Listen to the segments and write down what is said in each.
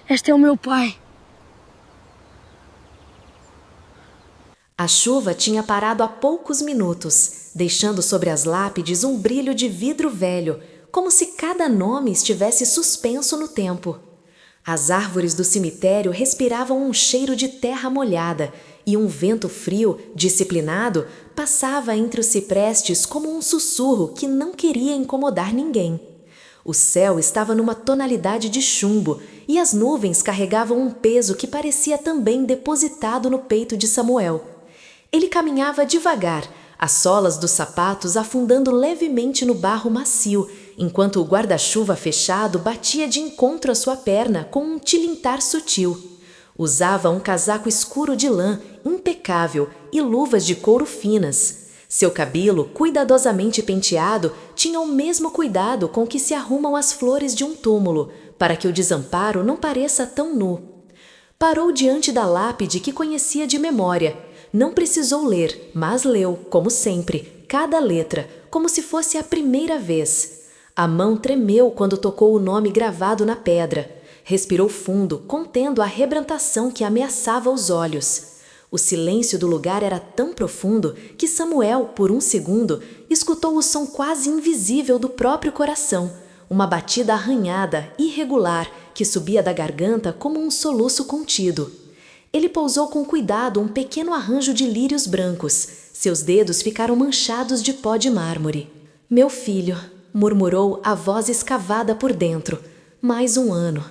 Este é o meu pai. A chuva tinha parado há poucos minutos, deixando sobre as lápides um brilho de vidro velho, como se cada nome estivesse suspenso no tempo. As árvores do cemitério respiravam um cheiro de terra molhada e um vento frio, disciplinado, passava entre os ciprestes como um sussurro que não queria incomodar ninguém. O céu estava numa tonalidade de chumbo e as nuvens carregavam um peso que parecia também depositado no peito de Samuel. Ele caminhava devagar, as solas dos sapatos afundando levemente no barro macio, enquanto o guarda-chuva fechado batia de encontro à sua perna com um tilintar sutil. Usava um casaco escuro de lã, impecável, e luvas de couro finas. Seu cabelo, cuidadosamente penteado, tinha o mesmo cuidado com que se arrumam as flores de um túmulo, para que o desamparo não pareça tão nu. Parou diante da lápide que conhecia de memória. Não precisou ler, mas leu, como sempre, cada letra, como se fosse a primeira vez. A mão tremeu quando tocou o nome gravado na pedra. Respirou fundo, contendo a arrebentação que ameaçava os olhos. O silêncio do lugar era tão profundo que Samuel, por um segundo, escutou o som quase invisível do próprio coração, uma batida arranhada, irregular, que subia da garganta como um soluço contido. Ele pousou com cuidado um pequeno arranjo de lírios brancos. Seus dedos ficaram manchados de pó de mármore. "Meu filho", murmurou a voz escavada por dentro. "Mais um ano."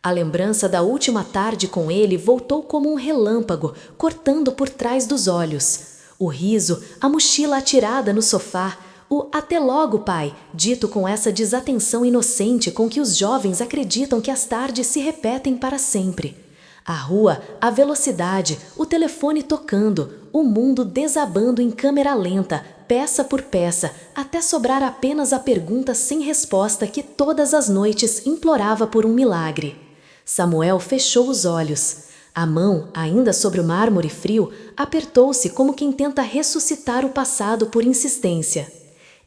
A lembrança da última tarde com ele voltou como um relâmpago, cortando por trás dos olhos. O riso, a mochila atirada no sofá, o "até logo, pai", dito com essa desatenção inocente com que os jovens acreditam que as tardes se repetem para sempre. A rua, a velocidade, o telefone tocando, o mundo desabando em câmera lenta, peça por peça, até sobrar apenas a pergunta sem resposta que todas as noites implorava por um milagre. Samuel fechou os olhos. A mão, ainda sobre o mármore frio, apertou-se como quem tenta ressuscitar o passado por insistência.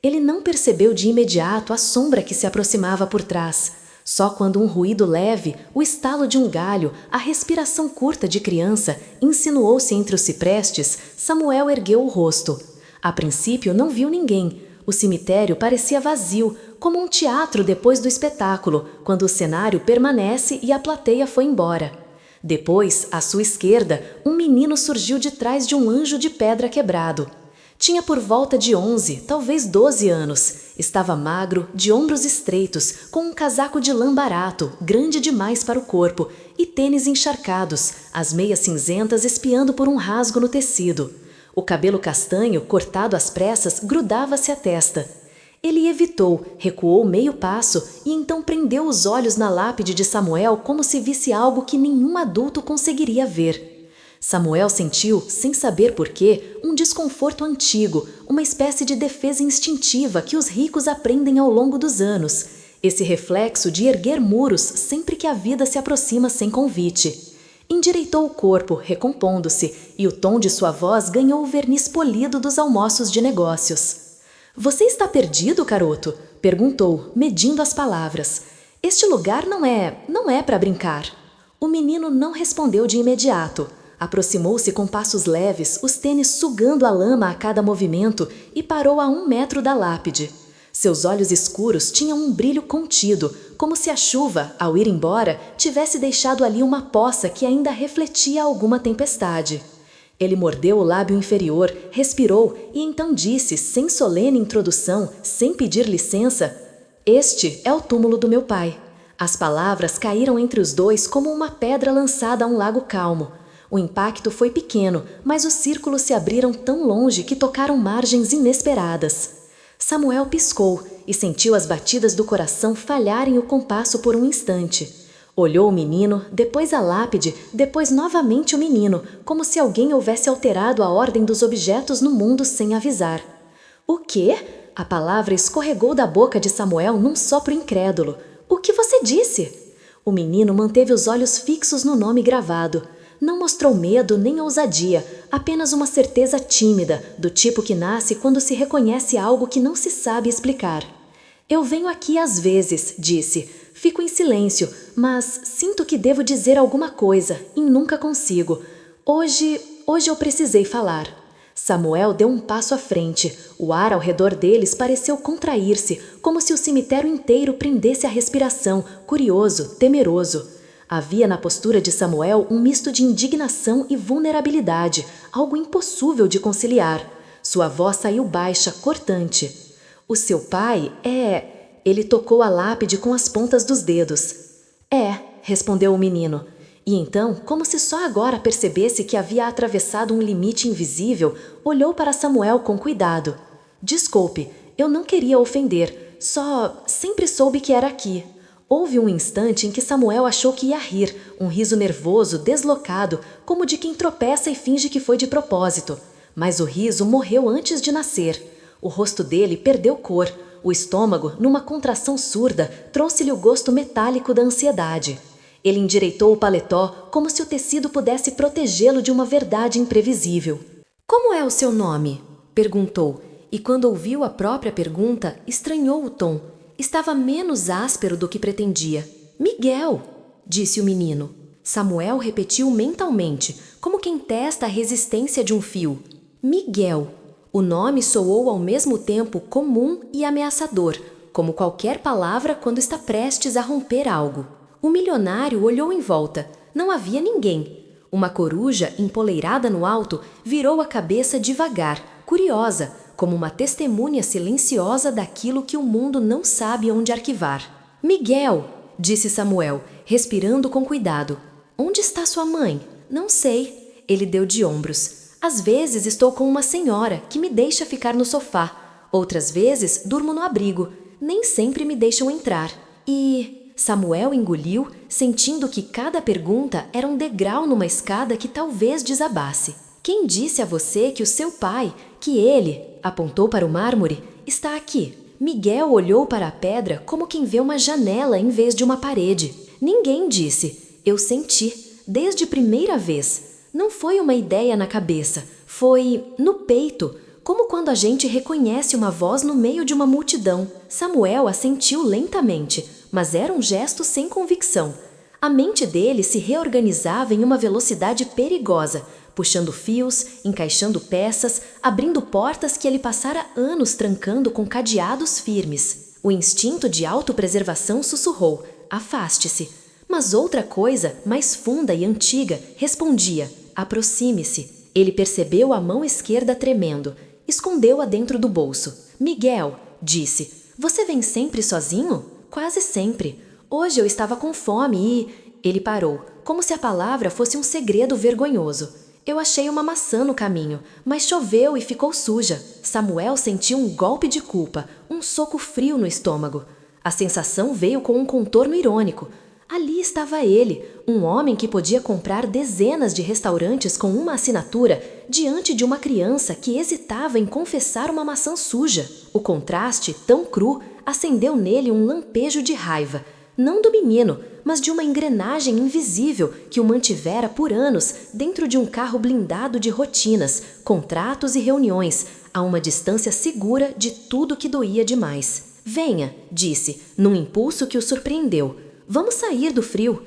Ele não percebeu de imediato a sombra que se aproximava por trás. Só quando um ruído leve, o estalo de um galho, a respiração curta de criança, insinuou-se entre os ciprestes, Samuel ergueu o rosto. A princípio não viu ninguém. O cemitério parecia vazio, como um teatro depois do espetáculo, quando o cenário permanece e a plateia foi embora. Depois, à sua esquerda, um menino surgiu de trás de um anjo de pedra quebrado. Tinha por volta de 11, talvez 12 anos. Estava magro, de ombros estreitos, com um casaco de lã barato, grande demais para o corpo, e tênis encharcados, as meias cinzentas espiando por um rasgo no tecido. O cabelo castanho, cortado às pressas, grudava-se à testa. Ele evitou, recuou meio passo e então prendeu os olhos na lápide de Samuel como se visse algo que nenhum adulto conseguiria ver. Samuel sentiu, sem saber porquê, um desconforto antigo, uma espécie de defesa instintiva que os ricos aprendem ao longo dos anos. Esse reflexo de erguer muros sempre que a vida se aproxima sem convite. Endireitou o corpo, recompondo-se, e o tom de sua voz ganhou o verniz polido dos almoços de negócios. "Você está perdido, garoto?" perguntou, medindo as palavras. "Este lugar não é para brincar." O menino não respondeu de imediato. Aproximou-se com passos leves, os tênis sugando a lama a cada movimento, e parou a 1 metro da lápide. Seus olhos escuros tinham um brilho contido, como se a chuva, ao ir embora, tivesse deixado ali uma poça que ainda refletia alguma tempestade. Ele mordeu o lábio inferior, respirou e então disse, sem solene introdução, sem pedir licença: "Este é o túmulo do meu pai." As palavras caíram entre os dois como uma pedra lançada a um lago calmo. O impacto foi pequeno, mas os círculos se abriram tão longe que tocaram margens inesperadas. Samuel piscou e sentiu as batidas do coração falharem o compasso por um instante. Olhou o menino, depois a lápide, depois novamente o menino, como se alguém houvesse alterado a ordem dos objetos no mundo sem avisar. "O quê?" A palavra escorregou da boca de Samuel num sopro incrédulo. "O que você disse?" O menino manteve os olhos fixos no nome gravado. Não mostrou medo nem ousadia, apenas uma certeza tímida, do tipo que nasce quando se reconhece algo que não se sabe explicar. Eu venho aqui às vezes, disse. Fico em silêncio, mas sinto que devo dizer alguma coisa e nunca consigo. Hoje eu precisei falar. Samuel deu um passo à frente. O ar ao redor deles pareceu contrair-se, como se o cemitério inteiro prendesse a respiração, curioso, temeroso. Havia na postura de Samuel um misto de indignação e vulnerabilidade, algo impossível de conciliar. Sua voz saiu baixa, cortante. O seu pai é... Ele tocou a lápide com as pontas dos dedos. É, respondeu o menino. E então, como se só agora percebesse que havia atravessado um limite invisível, olhou para Samuel com cuidado. Desculpe, eu não queria ofender, só sempre soube que era aqui. Houve um instante em que Samuel achou que ia rir, um riso nervoso, deslocado, como de quem tropeça e finge que foi de propósito. Mas o riso morreu antes de nascer. O rosto dele perdeu cor. O estômago, numa contração surda, trouxe-lhe o gosto metálico da ansiedade. Ele endireitou o paletó como se o tecido pudesse protegê-lo de uma verdade imprevisível. Como é o seu nome? Perguntou, e quando ouviu a própria pergunta, estranhou o tom. Estava menos áspero do que pretendia. Miguel, disse o menino. Samuel repetiu mentalmente, como quem testa a resistência de um fio. Miguel. O nome soou ao mesmo tempo comum e ameaçador, como qualquer palavra quando está prestes a romper algo. O milionário olhou em volta. Não havia ninguém. Uma coruja, empoleirada no alto, virou a cabeça devagar, curiosa, como uma testemunha silenciosa daquilo que o mundo não sabe onde arquivar. Miguel, disse Samuel, respirando com cuidado. Onde está sua mãe? Não sei. Ele deu de ombros. Às vezes estou com uma senhora que me deixa ficar no sofá. Outras vezes durmo no abrigo. Nem sempre me deixam entrar. E... Samuel engoliu, sentindo que cada pergunta era um degrau numa escada que talvez desabasse. Quem disse a você que o seu pai, que ele, apontou para o mármore, está aqui? Miguel olhou para a pedra como quem vê uma janela em vez de uma parede. Ninguém disse. Eu senti, desde primeira vez. Não foi uma ideia na cabeça, foi no peito, como quando a gente reconhece uma voz no meio de uma multidão. Samuel assentiu lentamente, mas era um gesto sem convicção. A mente dele se reorganizava em uma velocidade perigosa, puxando fios, encaixando peças, abrindo portas que ele passara anos trancando com cadeados firmes. O instinto de autopreservação sussurrou: afaste-se. Mas outra coisa, mais funda e antiga, respondia: aproxime-se. Ele percebeu a mão esquerda tremendo. Escondeu-a dentro do bolso. Miguel, disse, você vem sempre sozinho? Quase sempre. Hoje eu estava com fome e... Ele parou, como se a palavra fosse um segredo vergonhoso. Eu achei uma maçã no caminho, mas choveu e ficou suja. Samuel sentiu um golpe de culpa, um soco frio no estômago. A sensação veio com um contorno irônico. Ali estava ele, um homem que podia comprar dezenas de restaurantes com uma assinatura, diante de uma criança que hesitava em confessar uma maçã suja. O contraste, tão cru, acendeu nele um lampejo de raiva, não do menino, mas de uma engrenagem invisível que o mantivera por anos dentro de um carro blindado de rotinas, contratos e reuniões, a uma distância segura de tudo que doía demais. Venha, disse, num impulso que o surpreendeu. Vamos sair do frio.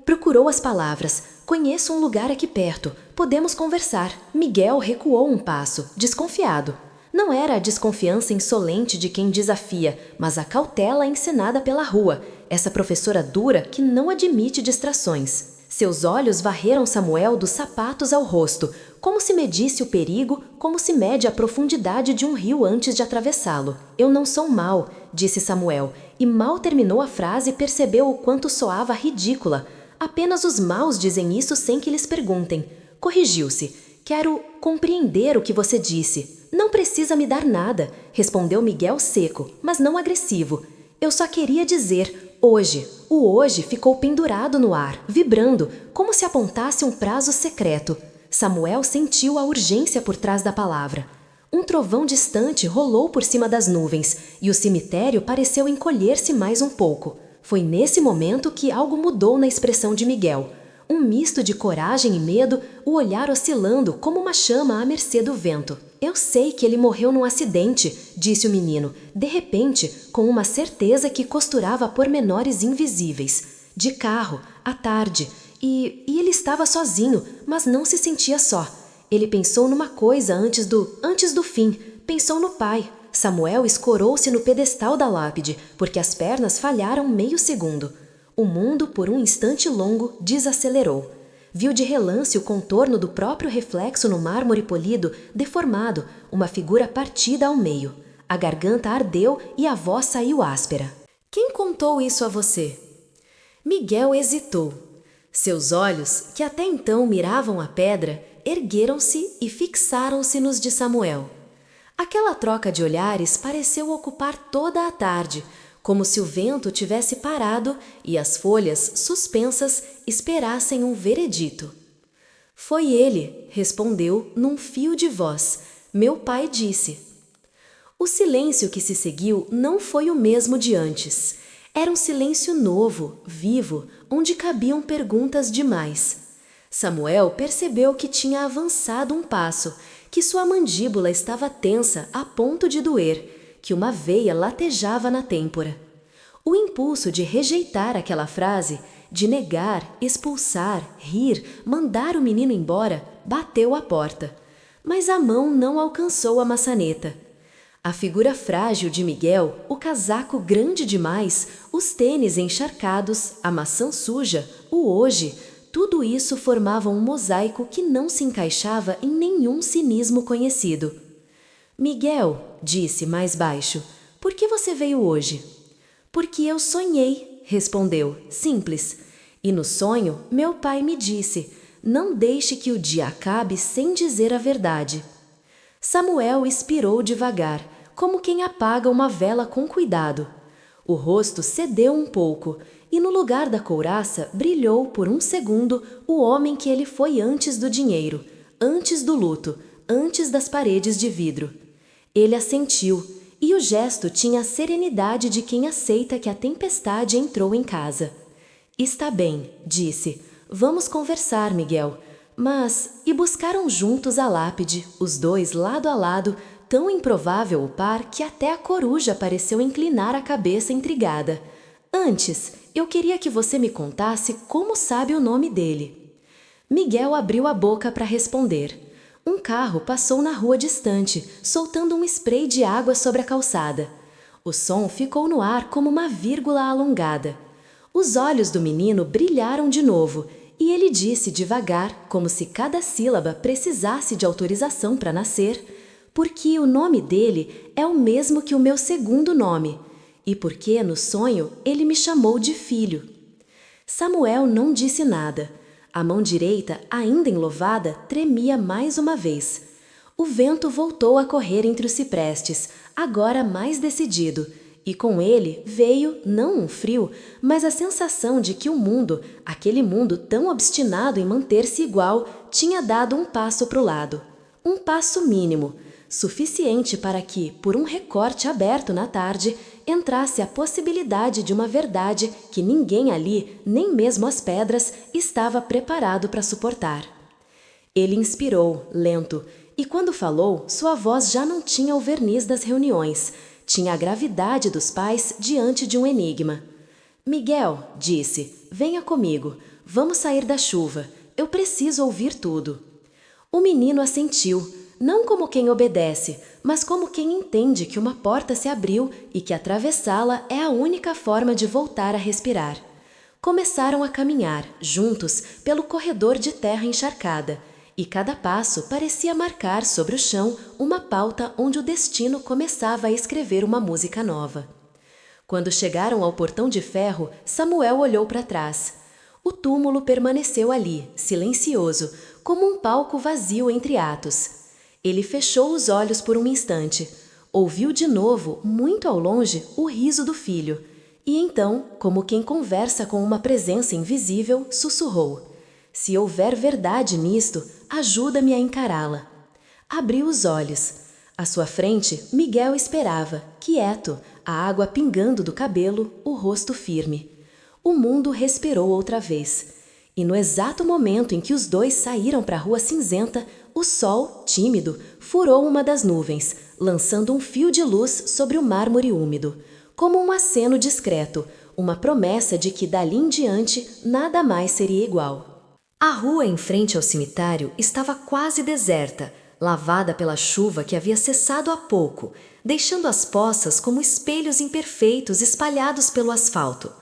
Procurou as palavras. Conheço um lugar aqui perto. Podemos conversar. Miguel recuou um passo, desconfiado. Não era a desconfiança insolente de quem desafia, mas a cautela encenada pela rua, essa professora dura que não admite distrações. Seus olhos varreram Samuel dos sapatos ao rosto, como se medisse o perigo, como se mede a profundidade de um rio antes de atravessá-lo. Eu não sou mau, disse Samuel, e mal terminou a frase percebeu o quanto soava ridícula. Apenas os maus dizem isso sem que lhes perguntem. Corrigiu-se. Quero compreender o que você disse. Não precisa me dar nada, respondeu Miguel seco, mas não agressivo. Eu só queria dizer, hoje. O hoje ficou pendurado no ar, vibrando, como se apontasse um prazo secreto. Samuel sentiu a urgência por trás da palavra. Um trovão distante rolou por cima das nuvens, e o cemitério pareceu encolher-se mais um pouco. Foi nesse momento que algo mudou na expressão de Miguel. Um misto de coragem e medo, o olhar oscilando como uma chama à mercê do vento. Eu sei que ele morreu num acidente, disse o menino, de repente, com uma certeza que costurava pormenores invisíveis. De carro, à tarde, e ele estava sozinho, mas não se sentia só. Ele pensou numa coisa antes do fim, pensou no pai. Samuel escorou-se no pedestal da lápide, porque as pernas falharam meio segundo. O mundo, por um instante longo, desacelerou. Viu de relance o contorno do próprio reflexo no mármore polido, deformado, uma figura partida ao meio. A garganta ardeu e a voz saiu áspera. Quem contou isso a você? Miguel hesitou. Seus olhos, que até então miravam a pedra, ergueram-se e fixaram-se nos de Samuel. Aquela troca de olhares pareceu ocupar toda a tarde, como se o vento tivesse parado e as folhas, suspensas, esperassem um veredito. Foi ele, respondeu num fio de voz. Meu pai disse. O silêncio que se seguiu não foi o mesmo de antes. Era um silêncio novo, vivo, onde cabiam perguntas demais. Samuel percebeu que tinha avançado um passo, que sua mandíbula estava tensa a ponto de doer, que uma veia latejava na têmpora. O impulso de rejeitar aquela frase, de negar, expulsar, rir, mandar o menino embora, bateu à porta. Mas a mão não alcançou a maçaneta. A figura frágil de Miguel, o casaco grande demais, os tênis encharcados, a maçã suja, o hoje, tudo isso formava um mosaico que não se encaixava em nenhum cinismo conhecido. Miguel, disse mais baixo, por que você veio hoje? Porque eu sonhei, respondeu, simples. E no sonho, meu pai me disse, não deixe que o dia acabe sem dizer a verdade. Samuel expirou devagar, como quem apaga uma vela com cuidado. O rosto cedeu um pouco, e no lugar da couraça brilhou por um segundo o homem que ele foi antes do dinheiro, antes do luto, antes das paredes de vidro. Ele assentiu, e o gesto tinha a serenidade de quem aceita que a tempestade entrou em casa. Está bem, disse. Vamos conversar, Miguel. Mas, e buscaram juntos a lápide, os dois lado a lado, tão improvável o par que até a coruja pareceu inclinar a cabeça intrigada. Antes, eu queria que você me contasse como sabe o nome dele. Miguel abriu a boca para responder. Um carro passou na rua distante, soltando um spray de água sobre a calçada. O som ficou no ar como uma vírgula alongada. Os olhos do menino brilharam de novo, e ele disse devagar, como se cada sílaba precisasse de autorização para nascer, porque o nome dele é o mesmo que o meu segundo nome, e porque, no sonho, ele me chamou de filho. Samuel não disse nada. A mão direita, ainda enlovada, tremia mais uma vez. O vento voltou a correr entre os ciprestes, agora mais decidido, e com ele veio, não um frio, mas a sensação de que o mundo, aquele mundo tão obstinado em manter-se igual, tinha dado um passo para o lado. Um passo mínimo, suficiente para que, por um recorte aberto na tarde, entrasse a possibilidade de uma verdade que ninguém ali, nem mesmo as pedras, estava preparado para suportar. Ele inspirou, lento, e quando falou, sua voz já não tinha o verniz das reuniões, tinha a gravidade dos pais diante de um enigma. Miguel, disse, venha comigo, vamos sair da chuva, eu preciso ouvir tudo. O menino assentiu, não como quem obedece, mas como quem entende que uma porta se abriu e que atravessá-la é a única forma de voltar a respirar. Começaram a caminhar, juntos, pelo corredor de terra encharcada, e cada passo parecia marcar sobre o chão uma pauta onde o destino começava a escrever uma música nova. Quando chegaram ao portão de ferro, Samuel olhou para trás. O túmulo permaneceu ali, silencioso, como um palco vazio entre atos. Ele fechou os olhos por um instante, ouviu de novo, muito ao longe, o riso do filho, e então, como quem conversa com uma presença invisível, sussurrou: se houver verdade nisto, ajuda-me a encará-la. Abriu os olhos. À sua frente, Miguel esperava, quieto, a água pingando do cabelo, o rosto firme. O mundo respirou outra vez. E no exato momento em que os dois saíram para a rua cinzenta, o sol, tímido, furou uma das nuvens, lançando um fio de luz sobre o mármore úmido, como um aceno discreto, uma promessa de que dali em diante nada mais seria igual. A rua em frente ao cemitério estava quase deserta, lavada pela chuva que havia cessado há pouco, deixando as poças como espelhos imperfeitos espalhados pelo asfalto.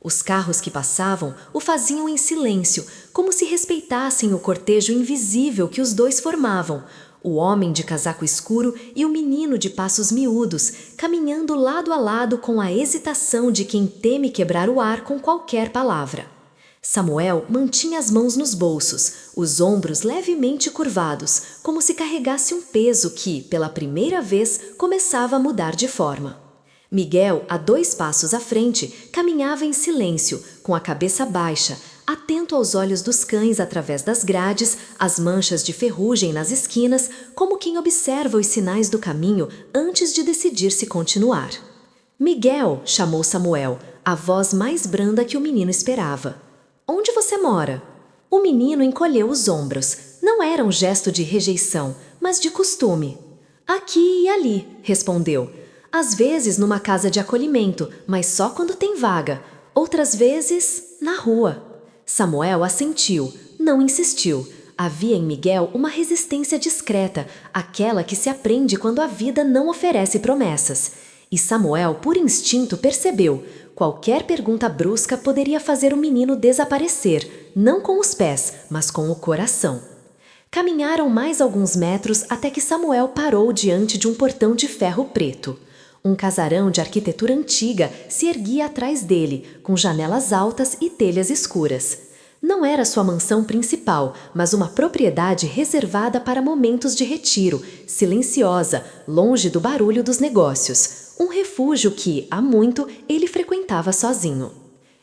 Os carros que passavam o faziam em silêncio, como se respeitassem o cortejo invisível que os dois formavam, o homem de casaco escuro e o menino de passos miúdos, caminhando lado a lado com a hesitação de quem teme quebrar o ar com qualquer palavra. Samuel mantinha as mãos nos bolsos, os ombros levemente curvados, como se carregasse um peso que, pela primeira vez, começava a mudar de forma. Miguel, a 2 passos à frente, caminhava em silêncio, com a cabeça baixa, atento aos olhos dos cães através das grades, as manchas de ferrugem nas esquinas, como quem observa os sinais do caminho antes de decidir se continuar. Miguel, chamou Samuel, a voz mais branda que o menino esperava. Onde você mora? O menino encolheu os ombros. Não era um gesto de rejeição, mas de costume. Aqui e ali, respondeu. Às vezes numa casa de acolhimento, mas só quando tem vaga. Outras vezes, na rua. Samuel assentiu, não insistiu. Havia em Miguel uma resistência discreta, aquela que se aprende quando a vida não oferece promessas. E Samuel, por instinto, percebeu. Qualquer pergunta brusca poderia fazer o menino desaparecer, não com os pés, mas com o coração. Caminharam mais alguns metros até que Samuel parou diante de um portão de ferro preto. Um casarão de arquitetura antiga se erguia atrás dele, com janelas altas e telhas escuras. Não era sua mansão principal, mas uma propriedade reservada para momentos de retiro, silenciosa, longe do barulho dos negócios. Um refúgio que, há muito, ele frequentava sozinho.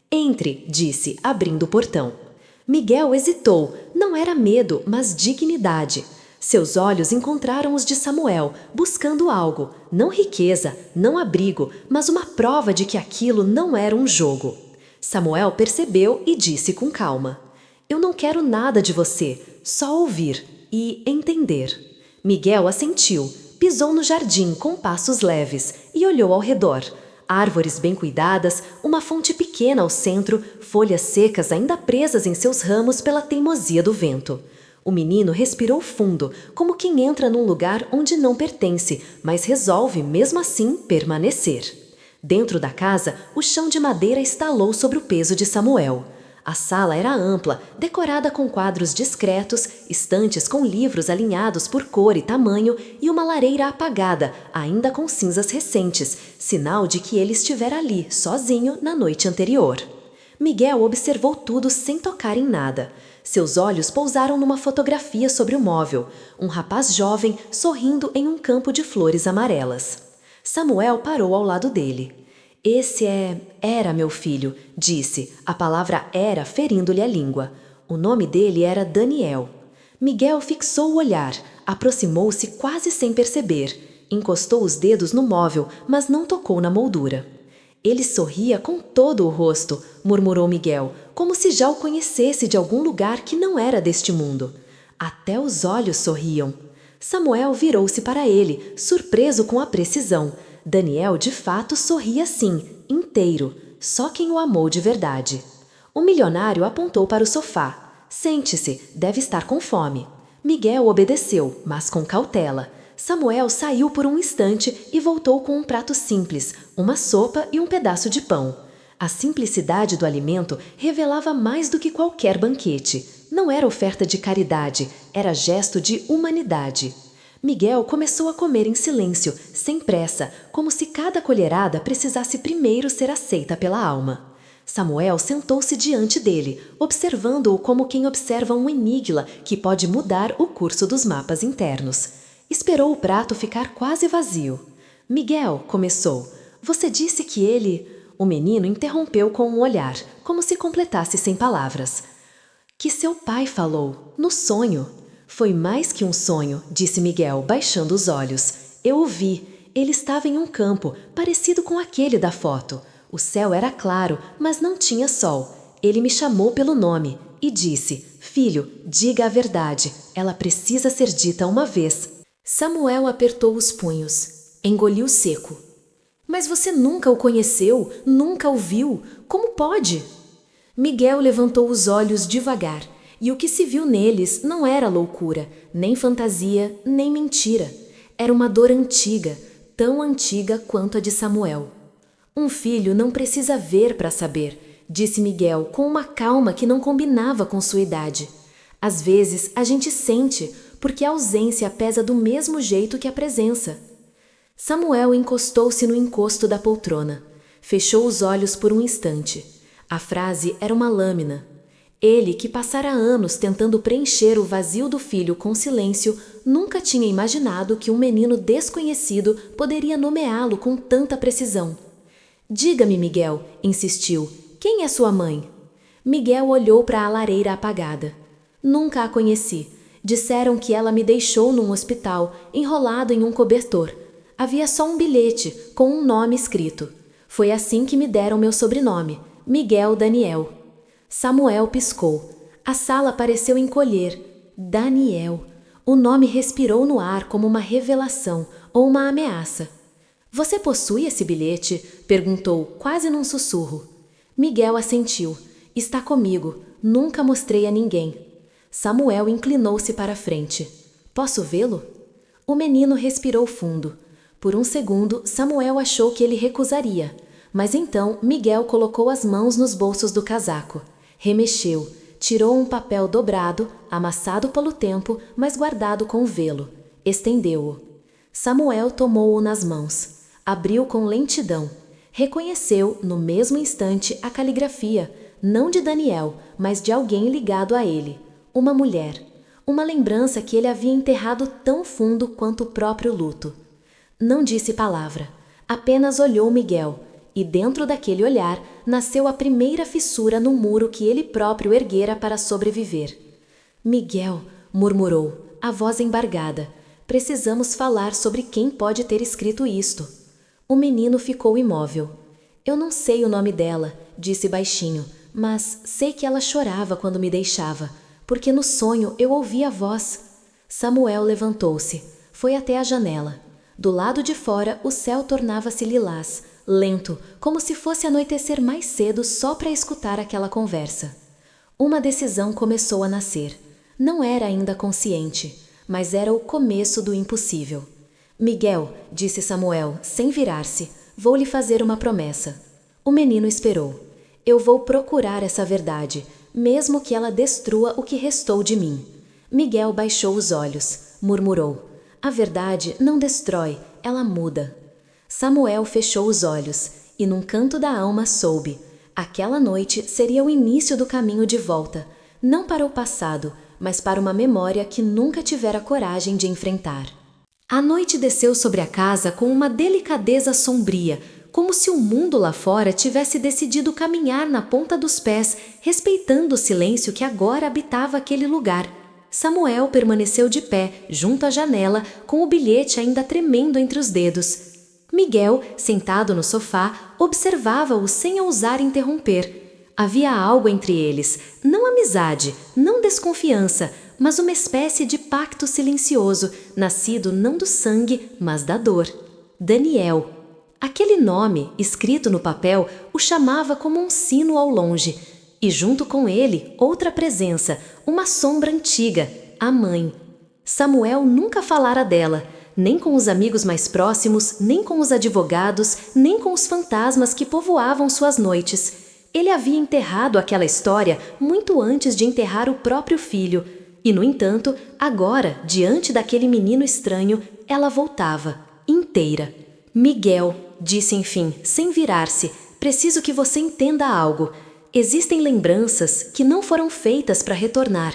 Entre, disse, abrindo o portão. Miguel hesitou. Não era medo, mas dignidade. Seus olhos encontraram os de Samuel, buscando algo, não riqueza, não abrigo, mas uma prova de que aquilo não era um jogo. Samuel percebeu e disse com calma: Eu não quero nada de você, só ouvir e entender. Miguel assentiu, pisou no jardim com passos leves e olhou ao redor. Árvores bem cuidadas, uma fonte pequena ao centro, folhas secas ainda presas em seus ramos pela teimosia do vento. O menino respirou fundo, como quem entra num lugar onde não pertence, mas resolve, mesmo assim, permanecer. Dentro da casa, o chão de madeira estalou sobre o peso de Samuel. A sala era ampla, decorada com quadros discretos, estantes com livros alinhados por cor e tamanho e uma lareira apagada, ainda com cinzas recentes, sinal de que ele estivera ali, sozinho, na noite anterior. Miguel observou tudo sem tocar em nada. Seus olhos pousaram numa fotografia sobre o móvel, um rapaz jovem sorrindo em um campo de flores amarelas. Samuel parou ao lado dele. Esse era meu filho, disse, a palavra era ferindo-lhe a língua. O nome dele era Daniel. Miguel fixou o olhar, aproximou-se quase sem perceber. Encostou os dedos no móvel, mas não tocou na moldura. Ele sorria com todo o rosto, murmurou Miguel, como se já o conhecesse de algum lugar que não era deste mundo. Até os olhos sorriam. Samuel virou-se para ele, surpreso com a precisão. Daniel, de fato, sorria sim, inteiro, só quem o amou de verdade. O milionário apontou para o sofá. Sente-se, deve estar com fome. Miguel obedeceu, mas com cautela. Samuel saiu por um instante e voltou com um prato simples, uma sopa e um pedaço de pão. A simplicidade do alimento revelava mais do que qualquer banquete. Não era oferta de caridade, era gesto de humanidade. Miguel começou a comer em silêncio, sem pressa, como se cada colherada precisasse primeiro ser aceita pela alma. Samuel sentou-se diante dele, observando-o como quem observa um enigma que pode mudar o curso dos mapas internos. Esperou o prato ficar quase vazio. Miguel, começou. Você disse que ele... O menino interrompeu com um olhar, como se completasse sem palavras. Que seu pai falou, no sonho. Foi mais que um sonho, disse Miguel, baixando os olhos. Eu o vi. Ele estava em um campo, parecido com aquele da foto. O céu era claro, mas não tinha sol. Ele me chamou pelo nome. e disse: Filho, diga a verdade, ela precisa ser dita uma vez. Samuel apertou os punhos, engoliu seco. Mas você nunca o conheceu, nunca o viu, como pode? Miguel levantou os olhos devagar, e o que se viu neles não era loucura, nem fantasia, nem mentira. Era uma dor antiga, tão antiga quanto a de Samuel. Um filho não precisa ver para saber, disse Miguel com uma calma que não combinava com sua idade. Às vezes a gente sente, porque a ausência pesa do mesmo jeito que a presença. Samuel encostou-se no encosto da poltrona. Fechou os olhos por um instante. A frase era uma lâmina. Ele, que passara anos tentando preencher o vazio do filho com silêncio, nunca tinha imaginado que um menino desconhecido poderia nomeá-lo com tanta precisão. Diga-me, Miguel, insistiu, quem é sua mãe? Miguel olhou para a lareira apagada. Nunca a conheci. Disseram que ela me deixou num hospital, enrolado em um cobertor. Havia só um bilhete, com um nome escrito. Foi assim que me deram meu sobrenome, Miguel Daniel. Samuel piscou. A sala pareceu encolher. Daniel. O nome respirou no ar como uma revelação ou uma ameaça. Você possui esse bilhete? Perguntou, quase num sussurro. Miguel assentiu. Está comigo. Nunca mostrei a ninguém. Samuel inclinou-se para a frente. Posso vê-lo? O menino respirou fundo. Por um segundo, Samuel achou que ele recusaria. Mas então Miguel colocou as mãos nos bolsos do casaco. Remexeu. Tirou um papel dobrado, amassado pelo tempo, mas guardado com velo. Estendeu-o. Samuel tomou-o nas mãos. Abriu com lentidão. Reconheceu, no mesmo instante, a caligrafia, não de Daniel, mas de alguém ligado a ele. Uma mulher. Uma lembrança que ele havia enterrado tão fundo quanto o próprio luto. Não disse palavra. Apenas olhou Miguel, e dentro daquele olhar nasceu a primeira fissura no muro que ele próprio erguera para sobreviver. Miguel, murmurou, a voz embargada. Precisamos falar sobre quem pode ter escrito isto. O menino ficou imóvel. Eu não sei o nome dela, disse baixinho, mas sei que ela chorava quando me deixava, porque no sonho eu ouvi a voz. Samuel levantou-se, foi até a janela. Do lado de fora o céu tornava-se lilás, lento, como se fosse anoitecer mais cedo só para escutar aquela conversa. Uma decisão começou a nascer. Não era ainda consciente, mas era o começo do impossível. Miguel, disse Samuel, sem virar-se, vou lhe fazer uma promessa. O menino esperou. Eu vou procurar essa verdade, mesmo que ela destrua o que restou de mim. Miguel baixou os olhos, murmurou. A verdade não destrói, ela muda. Samuel fechou os olhos e num canto da alma soube. Aquela noite seria o início do caminho de volta, não para o passado, mas para uma memória que nunca tivera coragem de enfrentar. A noite desceu sobre a casa com uma delicadeza sombria, como se o mundo lá fora tivesse decidido caminhar na ponta dos pés, respeitando o silêncio que agora habitava aquele lugar. Samuel permaneceu de pé, junto à janela, com o bilhete ainda tremendo entre os dedos. Miguel, sentado no sofá, observava-o sem ousar interromper. Havia algo entre eles, não amizade, não desconfiança, mas uma espécie de pacto silencioso, nascido não do sangue, mas da dor. Daniel. Aquele nome, escrito no papel, o chamava como um sino ao longe. E junto com ele, outra presença, uma sombra antiga, a mãe. Samuel nunca falara dela, nem com os amigos mais próximos, nem com os advogados, nem com os fantasmas que povoavam suas noites. Ele havia enterrado aquela história muito antes de enterrar o próprio filho. E, no entanto, agora, diante daquele menino estranho, ela voltava, inteira. Miguel, disse enfim, sem virar-se, preciso que você entenda algo. Existem lembranças que não foram feitas para retornar.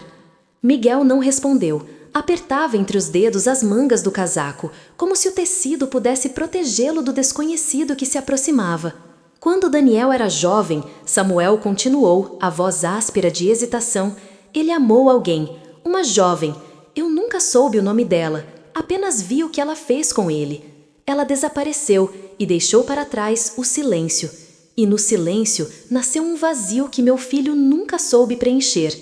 Miguel não respondeu. Apertava entre os dedos as mangas do casaco, como se o tecido pudesse protegê-lo do desconhecido que se aproximava. Quando Daniel era jovem, Samuel continuou, a voz áspera de hesitação. Ele amou alguém, uma jovem. Eu nunca soube o nome dela, apenas vi o que ela fez com ele. Ela desapareceu e deixou para trás o silêncio. E no silêncio nasceu um vazio que meu filho nunca soube preencher.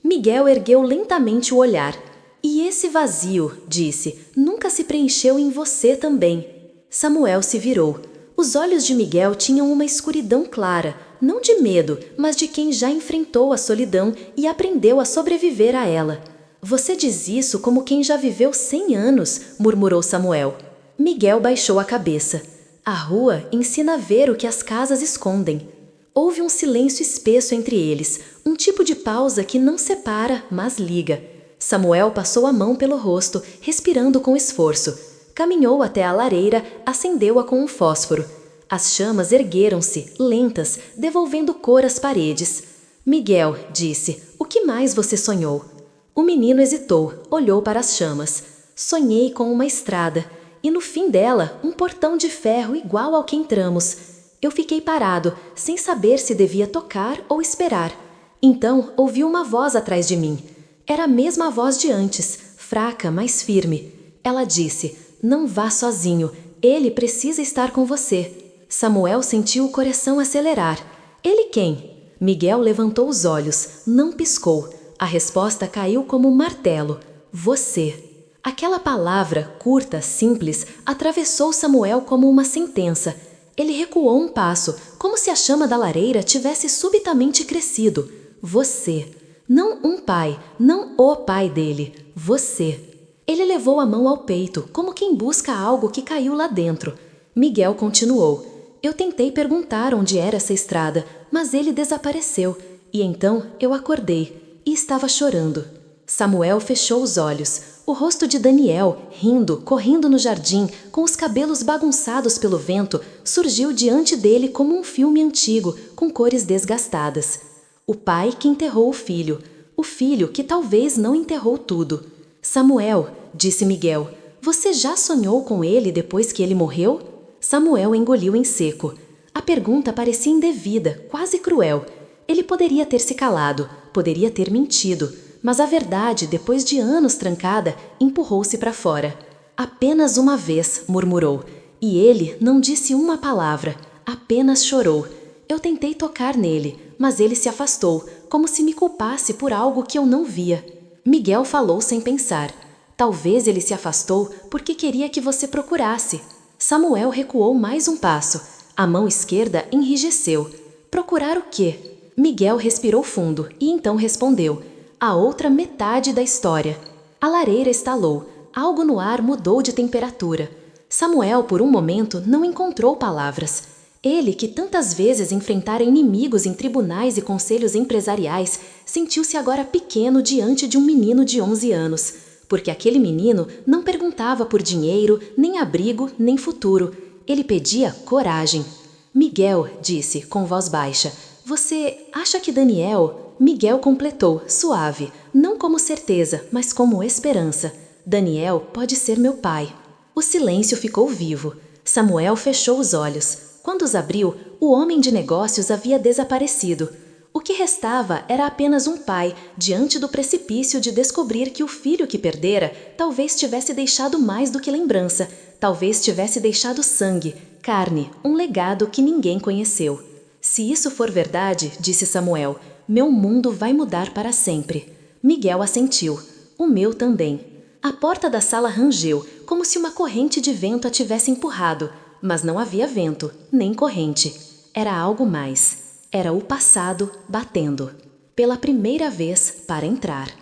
Miguel ergueu lentamente o olhar. E esse vazio, disse, nunca se preencheu em você também. Samuel se virou. Os olhos de Miguel tinham uma escuridão clara, não de medo, mas de quem já enfrentou a solidão e aprendeu a sobreviver a ela. Você diz isso como quem já viveu 100 anos, murmurou Samuel. Miguel baixou a cabeça. A rua ensina a ver o que as casas escondem. Houve um silêncio espesso entre eles, um tipo de pausa que não separa, mas liga. Samuel passou a mão pelo rosto, respirando com esforço. Caminhou até a lareira, acendeu-a com um fósforo. As chamas ergueram-se, lentas, devolvendo cor às paredes. Miguel, disse, o que mais você sonhou? O menino hesitou, olhou para as chamas. Sonhei com uma estrada, e no fim dela, um portão de ferro igual ao que entramos. Eu fiquei parado, sem saber se devia tocar ou esperar. Então, ouvi uma voz atrás de mim. Era a mesma voz de antes, fraca, mas firme. Ela disse, não vá sozinho, ele precisa estar com você. Samuel sentiu o coração acelerar. Ele quem? Miguel levantou os olhos, não piscou. A resposta caiu como um martelo. Você. Aquela palavra, curta, simples, atravessou Samuel como uma sentença. Ele recuou um passo, como se a chama da lareira tivesse subitamente crescido. Você. Não um pai, não o pai dele. Você. Ele levou a mão ao peito, como quem busca algo que caiu lá dentro. Miguel continuou. Eu tentei perguntar onde era essa estrada, mas ele desapareceu. E então eu acordei e estava chorando. Samuel fechou os olhos. O rosto de Daniel, rindo, correndo no jardim, com os cabelos bagunçados pelo vento, surgiu diante dele como um filme antigo, com cores desgastadas. O pai que enterrou o filho que talvez não enterrou tudo. Samuel, disse Miguel, você já sonhou com ele depois que ele morreu? Samuel engoliu em seco. A pergunta parecia indevida, quase cruel. Ele poderia ter se calado, poderia ter mentido, mas a verdade, depois de anos trancada, empurrou-se para fora. Apenas uma vez, murmurou, e ele não disse uma palavra, apenas chorou. Eu tentei tocar nele, mas ele se afastou, como se me culpasse por algo que eu não via. Miguel falou sem pensar. Talvez ele se afastou porque queria que você procurasse. Samuel recuou mais um passo. A mão esquerda enrijeceu. Procurar o quê? Miguel respirou fundo e então respondeu. A outra metade da história. A lareira estalou. Algo no ar mudou de temperatura. Samuel, por um momento, não encontrou palavras. Ele, que tantas vezes enfrentara inimigos em tribunais e conselhos empresariais, sentiu-se agora pequeno diante de um menino de 11 anos. Porque aquele menino não perguntava por dinheiro, nem abrigo, nem futuro. Ele pedia coragem. Miguel, disse, com voz baixa, você acha que Daniel... Miguel completou, suave, não como certeza, mas como esperança. Daniel pode ser meu pai. O silêncio ficou vivo. Samuel fechou os olhos. Quando os abriu, o homem de negócios havia desaparecido. O que restava era apenas um pai, diante do precipício de descobrir que o filho que perdera talvez tivesse deixado mais do que lembrança, talvez tivesse deixado sangue, carne, um legado que ninguém conheceu. Se isso for verdade, disse Samuel, meu mundo vai mudar para sempre. Miguel assentiu. O meu também. A porta da sala rangeu, como se uma corrente de vento a tivesse empurrado. Mas não havia vento, nem corrente. Era algo mais. Era o passado batendo. Pela primeira vez para entrar.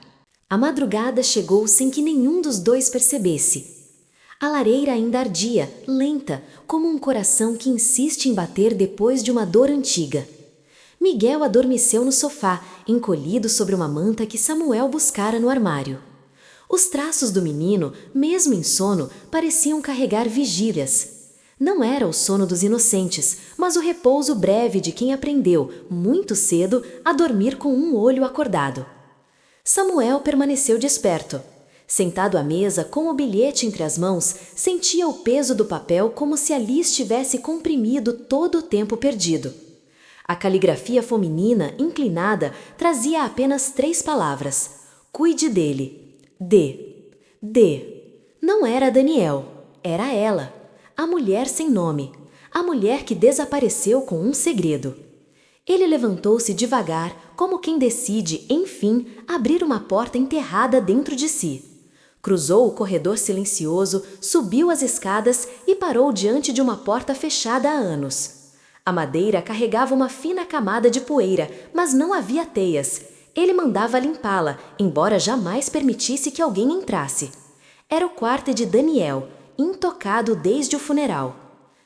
A madrugada chegou sem que nenhum dos dois percebesse. A lareira ainda ardia, lenta, como um coração que insiste em bater depois de uma dor antiga. Miguel adormeceu no sofá, encolhido sobre uma manta que Samuel buscara no armário. Os traços do menino, mesmo em sono, pareciam carregar vigílias. Não era o sono dos inocentes, mas o repouso breve de quem aprendeu, muito cedo, a dormir com um olho acordado. Samuel permaneceu desperto. Sentado à mesa, com o bilhete entre as mãos, sentia o peso do papel como se ali estivesse comprimido todo o tempo perdido. A caligrafia feminina, inclinada, trazia apenas 3 palavras. Cuide dele. D. Não era Daniel. Era ela. A mulher sem nome. A mulher que desapareceu com um segredo. Ele levantou-se devagar, como quem decide, enfim, abrir uma porta enterrada dentro de si. Cruzou o corredor silencioso, subiu as escadas e parou diante de uma porta fechada há anos. A madeira carregava uma fina camada de poeira, mas não havia teias. Ele mandava limpá-la, embora jamais permitisse que alguém entrasse. Era o quarto de Daniel, intocado desde o funeral.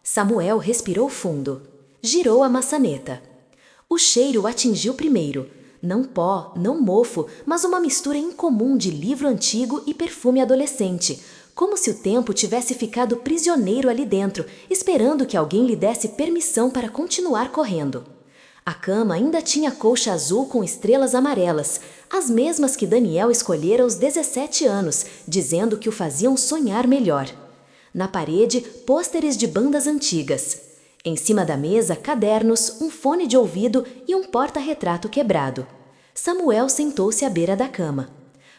Samuel respirou fundo. Girou a maçaneta. O cheiro o atingiu primeiro. Não pó, não mofo, mas uma mistura incomum de livro antigo e perfume adolescente, como se o tempo tivesse ficado prisioneiro ali dentro, esperando que alguém lhe desse permissão para continuar correndo. A cama ainda tinha colcha azul com estrelas amarelas, as mesmas que Daniel escolhera aos 17 anos, dizendo que o faziam sonhar melhor. Na parede, pôsteres de bandas antigas. Em cima da mesa, cadernos, um fone de ouvido e um porta-retrato quebrado. Samuel sentou-se à beira da cama.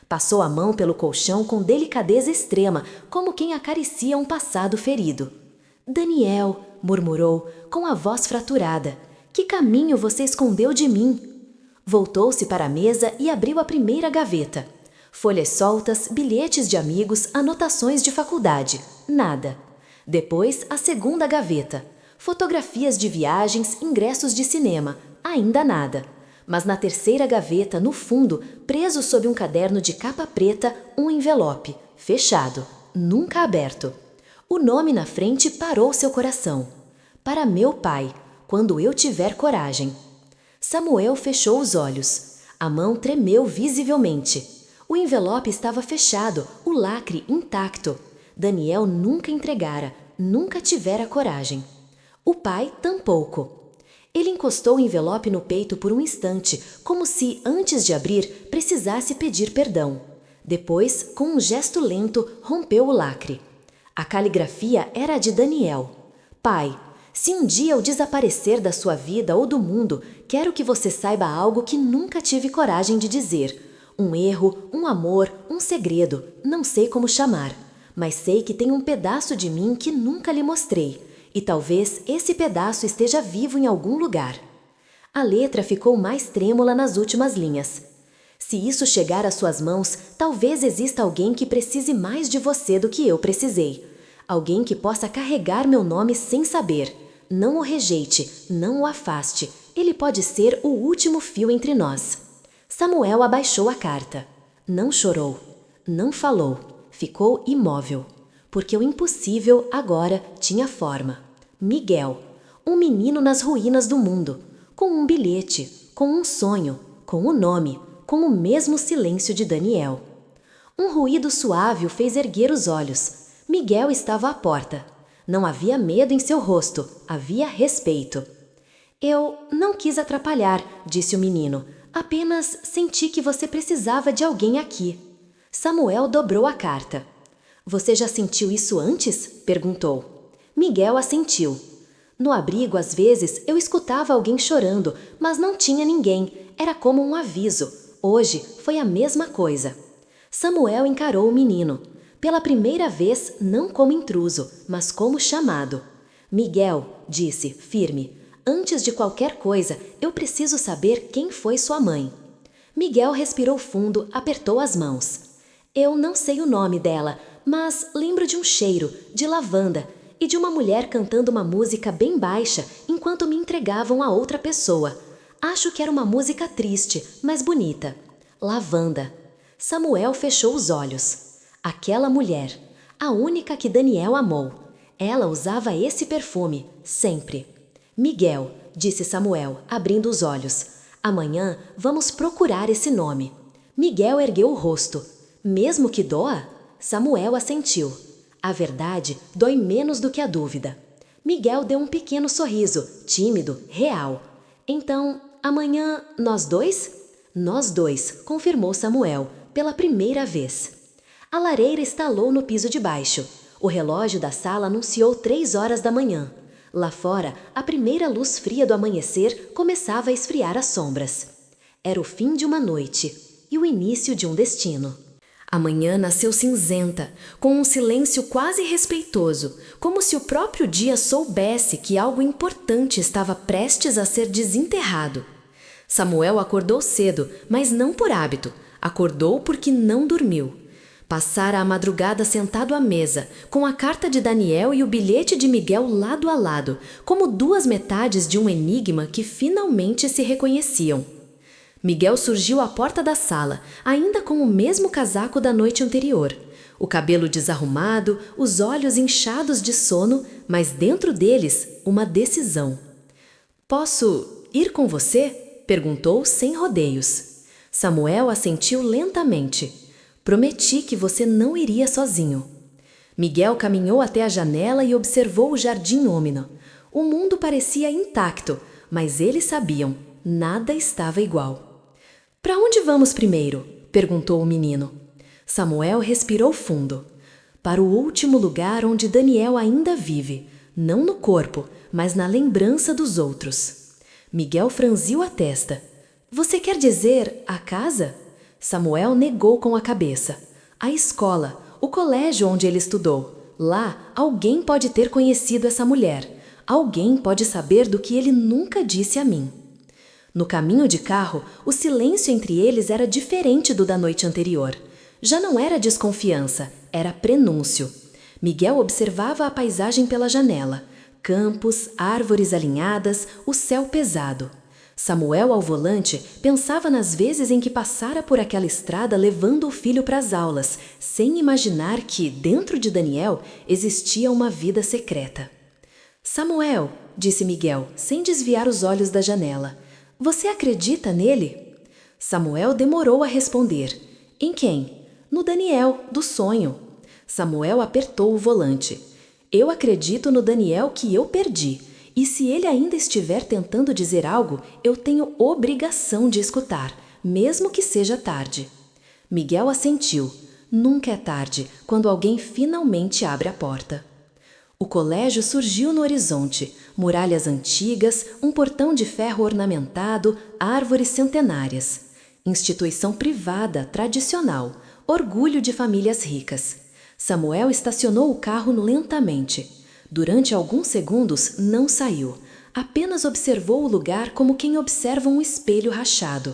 Passou a mão pelo colchão com delicadeza extrema, como quem acaricia um passado ferido. "Daniel", murmurou, com a voz fraturada, "que caminho você escondeu de mim?" Voltou-se para a mesa e abriu a primeira gaveta. Folhas soltas, bilhetes de amigos, anotações de faculdade. Nada. Depois, a segunda gaveta. Fotografias de viagens, ingressos de cinema. Ainda nada. Mas na terceira gaveta, no fundo, preso sob um caderno de capa preta, um envelope. Fechado. Nunca aberto. O nome na frente parou seu coração. "Para meu pai, quando eu tiver coragem." Samuel fechou os olhos. A mão tremeu visivelmente. O envelope estava fechado, o lacre intacto. Daniel nunca entregara, nunca tivera coragem. O pai tampouco. Ele encostou o envelope no peito por um instante, como se, antes de abrir, precisasse pedir perdão. Depois, com um gesto lento, rompeu o lacre. A caligrafia era a de Daniel. "Pai, se um dia eu desaparecer da sua vida ou do mundo, quero que você saiba algo que nunca tive coragem de dizer. Um erro, um amor, um segredo, não sei como chamar. Mas sei que tem um pedaço de mim que nunca lhe mostrei. E talvez esse pedaço esteja vivo em algum lugar." A letra ficou mais trêmula nas últimas linhas. "Se isso chegar às suas mãos, talvez exista alguém que precise mais de você do que eu precisei. Alguém que possa carregar meu nome sem saber. Não o rejeite, não o afaste. Ele pode ser o último fio entre nós." Samuel abaixou a carta. Não chorou, não falou, ficou imóvel. Porque o impossível agora tinha forma. Miguel, um menino nas ruínas do mundo, com um bilhete, com um sonho, com o nome, com o mesmo silêncio de Daniel. Um ruído suave o fez erguer os olhos. Miguel estava à porta. Não havia medo em seu rosto, havia respeito. "Eu não quis atrapalhar", disse o menino. "Apenas senti que você precisava de alguém aqui." Samuel dobrou a carta. "Você já sentiu isso antes?" perguntou. Miguel assentiu. "No abrigo, às vezes, eu escutava alguém chorando, mas não tinha ninguém. Era como um aviso. Hoje foi a mesma coisa." Samuel encarou o menino. Pela primeira vez, não como intruso, mas como chamado. "Miguel", disse, firme, "antes de qualquer coisa, eu preciso saber quem foi sua mãe." Miguel respirou fundo, apertou as mãos. "Eu não sei o nome dela, mas lembro de um cheiro, de lavanda, e de uma mulher cantando uma música bem baixa enquanto me entregavam a outra pessoa. Acho que era uma música triste, mas bonita. Lavanda." Samuel fechou os olhos. Aquela mulher, a única que Daniel amou. Ela usava esse perfume, sempre. "Miguel", disse Samuel, abrindo os olhos. "Amanhã vamos procurar esse nome." Miguel ergueu o rosto. "Mesmo que doa?" Samuel assentiu. A verdade dói menos do que a dúvida. Miguel deu um pequeno sorriso, tímido, real. "Então, amanhã, nós dois?" "Nós dois", confirmou Samuel, pela primeira vez. A lareira estalou no piso de baixo. O relógio da sala anunciou 3 horas da manhã. Lá fora, a primeira luz fria do amanhecer começava a esfriar as sombras. Era o fim de uma noite e o início de um destino. A manhã nasceu cinzenta, com um silêncio quase respeitoso, como se o próprio dia soubesse que algo importante estava prestes a ser desenterrado. Samuel acordou cedo, mas não por hábito. Acordou porque não dormiu. Passara a madrugada sentado à mesa, com a carta de Daniel e o bilhete de Miguel lado a lado, como duas metades de um enigma que finalmente se reconheciam. Miguel surgiu à porta da sala, ainda com o mesmo casaco da noite anterior. O cabelo desarrumado, os olhos inchados de sono, mas dentro deles uma decisão. "Posso ir com você?" perguntou sem rodeios. Samuel assentiu lentamente. "Prometi que você não iria sozinho." Miguel caminhou até a janela e observou o jardim úmido. O mundo parecia intacto, mas eles sabiam, nada estava igual. "Para onde vamos primeiro?" perguntou o menino. Samuel respirou fundo. "Para o último lugar onde Daniel ainda vive, não no corpo, mas na lembrança dos outros." Miguel franziu a testa. "Você quer dizer a casa?" Samuel negou com a cabeça. "A escola, o colégio onde ele estudou. Lá, alguém pode ter conhecido essa mulher. Alguém pode saber do que ele nunca disse a mim." No caminho de carro, o silêncio entre eles era diferente do da noite anterior. Já não era desconfiança, era prenúncio. Miguel observava a paisagem pela janela. Campos, árvores alinhadas, o céu pesado. Samuel, ao volante, pensava nas vezes em que passara por aquela estrada levando o filho para as aulas, sem imaginar que, dentro de Daniel, existia uma vida secreta. "Samuel", disse Miguel, sem desviar os olhos da janela, "você acredita nele?" Samuel demorou a responder. "Em quem?" "No Daniel, do sonho." Samuel apertou o volante. "Eu acredito no Daniel que eu perdi. E se ele ainda estiver tentando dizer algo, eu tenho obrigação de escutar, mesmo que seja tarde." Miguel assentiu. Nunca é tarde, quando alguém finalmente abre a porta. O colégio surgiu no horizonte, muralhas antigas, um portão de ferro ornamentado, árvores centenárias. Instituição privada, tradicional, orgulho de famílias ricas. Samuel estacionou o carro lentamente. Durante alguns segundos não saiu, apenas observou o lugar como quem observa um espelho rachado.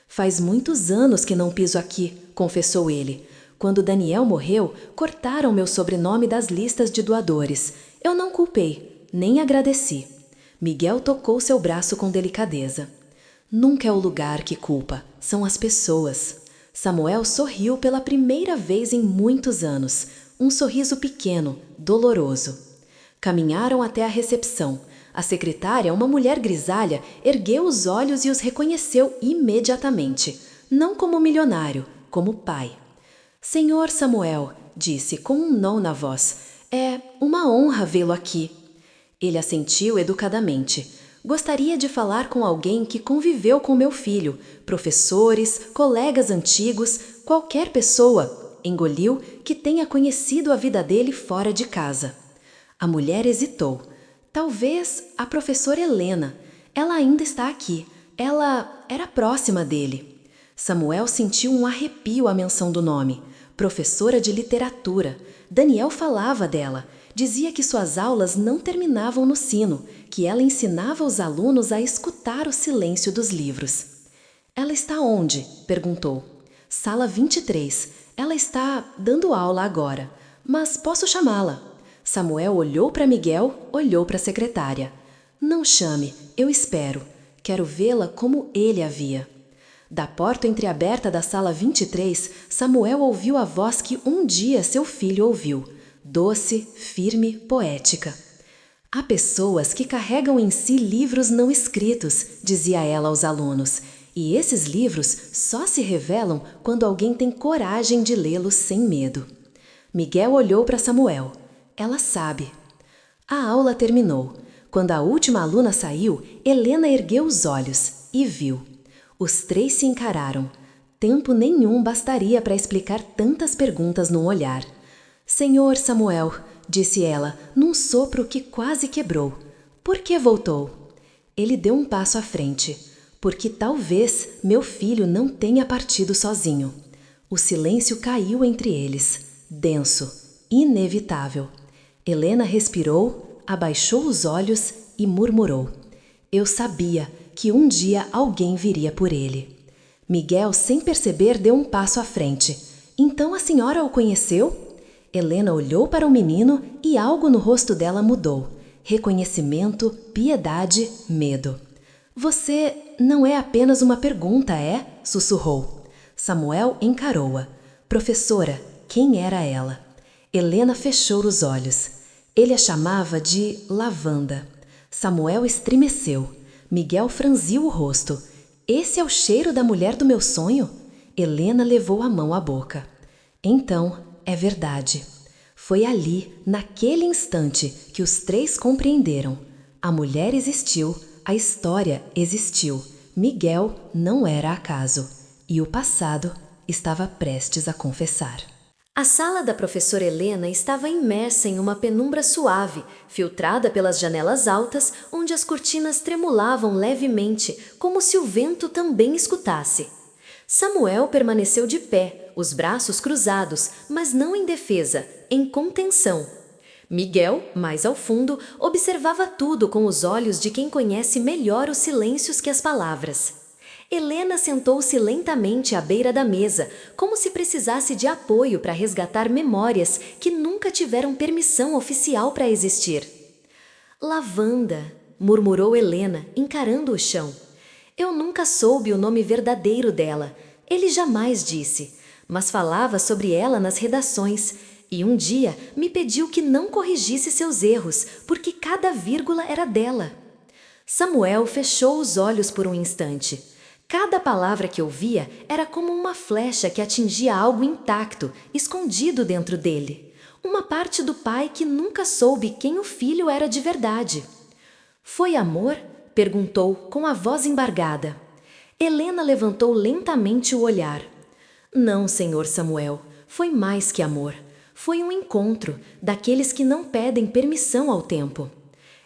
"Faz muitos anos que não piso aqui", confessou ele. "Quando Daniel morreu, cortaram meu sobrenome das listas de doadores. Eu não culpei, nem agradeci." Miguel tocou seu braço com delicadeza. "Nunca é o lugar que culpa, são as pessoas." Samuel sorriu pela primeira vez em muitos anos, um sorriso pequeno, doloroso. Caminharam até a recepção. A secretária, uma mulher grisalha, ergueu os olhos e os reconheceu imediatamente, não como milionário, como pai. "Senhor Samuel", disse com um nó na voz, "é uma honra vê-lo aqui." Ele assentiu educadamente. "Gostaria de falar com alguém que conviveu com meu filho, professores, colegas antigos, qualquer pessoa", engoliu, "que tenha conhecido a vida dele fora de casa." A mulher hesitou. "Talvez a professora Helena. Ela ainda está aqui. Ela era próxima dele." Samuel sentiu um arrepio à menção do nome. Professora de literatura. Daniel falava dela. Dizia que suas aulas não terminavam no sino, que ela ensinava os alunos a escutar o silêncio dos livros. "Ela está onde?" perguntou. "Sala 23. Ela está dando aula agora. Mas posso chamá-la." Samuel olhou para Miguel, olhou para a secretária. "Não chame, eu espero. Quero vê-la como ele a via." Da porta entreaberta da sala 23, Samuel ouviu a voz que um dia seu filho ouviu, doce, firme, poética. "Há pessoas que carregam em si livros não escritos", dizia ela aos alunos, "e esses livros só se revelam quando alguém tem coragem de lê-los sem medo." Miguel olhou para Samuel. "Ela sabe." A aula terminou. Quando a última aluna saiu, Helena ergueu os olhos e viu. Os três se encararam. Tempo nenhum bastaria para explicar tantas perguntas num olhar. "Senhor Samuel", disse ela, num sopro que quase quebrou, "por que voltou?" Ele deu um passo à frente. "Porque talvez meu filho não tenha partido sozinho." O silêncio caiu entre eles, denso, inevitável. Helena respirou, abaixou os olhos e murmurou: Eu sabia que um dia alguém viria por ele. Miguel, sem perceber, deu um passo à frente. Então a senhora o conheceu? Helena olhou para o menino e algo no rosto dela mudou. Reconhecimento, piedade, medo. Você não é apenas uma pergunta, é? Sussurrou. Samuel encarou-a. Professora, quem era ela? Helena fechou os olhos. Ele a chamava de Lavanda. Samuel estremeceu. Miguel franziu o rosto. Esse é o cheiro da mulher do meu sonho? Helena levou a mão à boca. Então, é verdade. Foi ali, naquele instante, que os três compreenderam. A mulher existiu, a história existiu. Miguel não era acaso. E o passado estava prestes a confessar. A sala da professora Helena estava imersa em uma penumbra suave, filtrada pelas janelas altas, onde as cortinas tremulavam levemente, como se o vento também escutasse. Samuel permaneceu de pé, os braços cruzados, mas não em defesa, em contenção. Miguel, mais ao fundo, observava tudo com os olhos de quem conhece melhor os silêncios que as palavras. Helena sentou-se lentamente à beira da mesa, como se precisasse de apoio para resgatar memórias que nunca tiveram permissão oficial para existir. Lavanda, murmurou Helena, encarando o chão. Eu nunca soube o nome verdadeiro dela. Ele jamais disse, mas falava sobre ela nas redações. E um dia me pediu que não corrigisse seus erros, porque cada vírgula era dela. Samuel fechou os olhos por um instante. Cada palavra que ouvia era como uma flecha que atingia algo intacto, escondido dentro dele. Uma parte do pai que nunca soube quem o filho era de verdade. Foi amor? Perguntou com a voz embargada. Helena levantou lentamente o olhar. Não, senhor Samuel, foi mais que amor. Foi um encontro, daqueles que não pedem permissão ao tempo.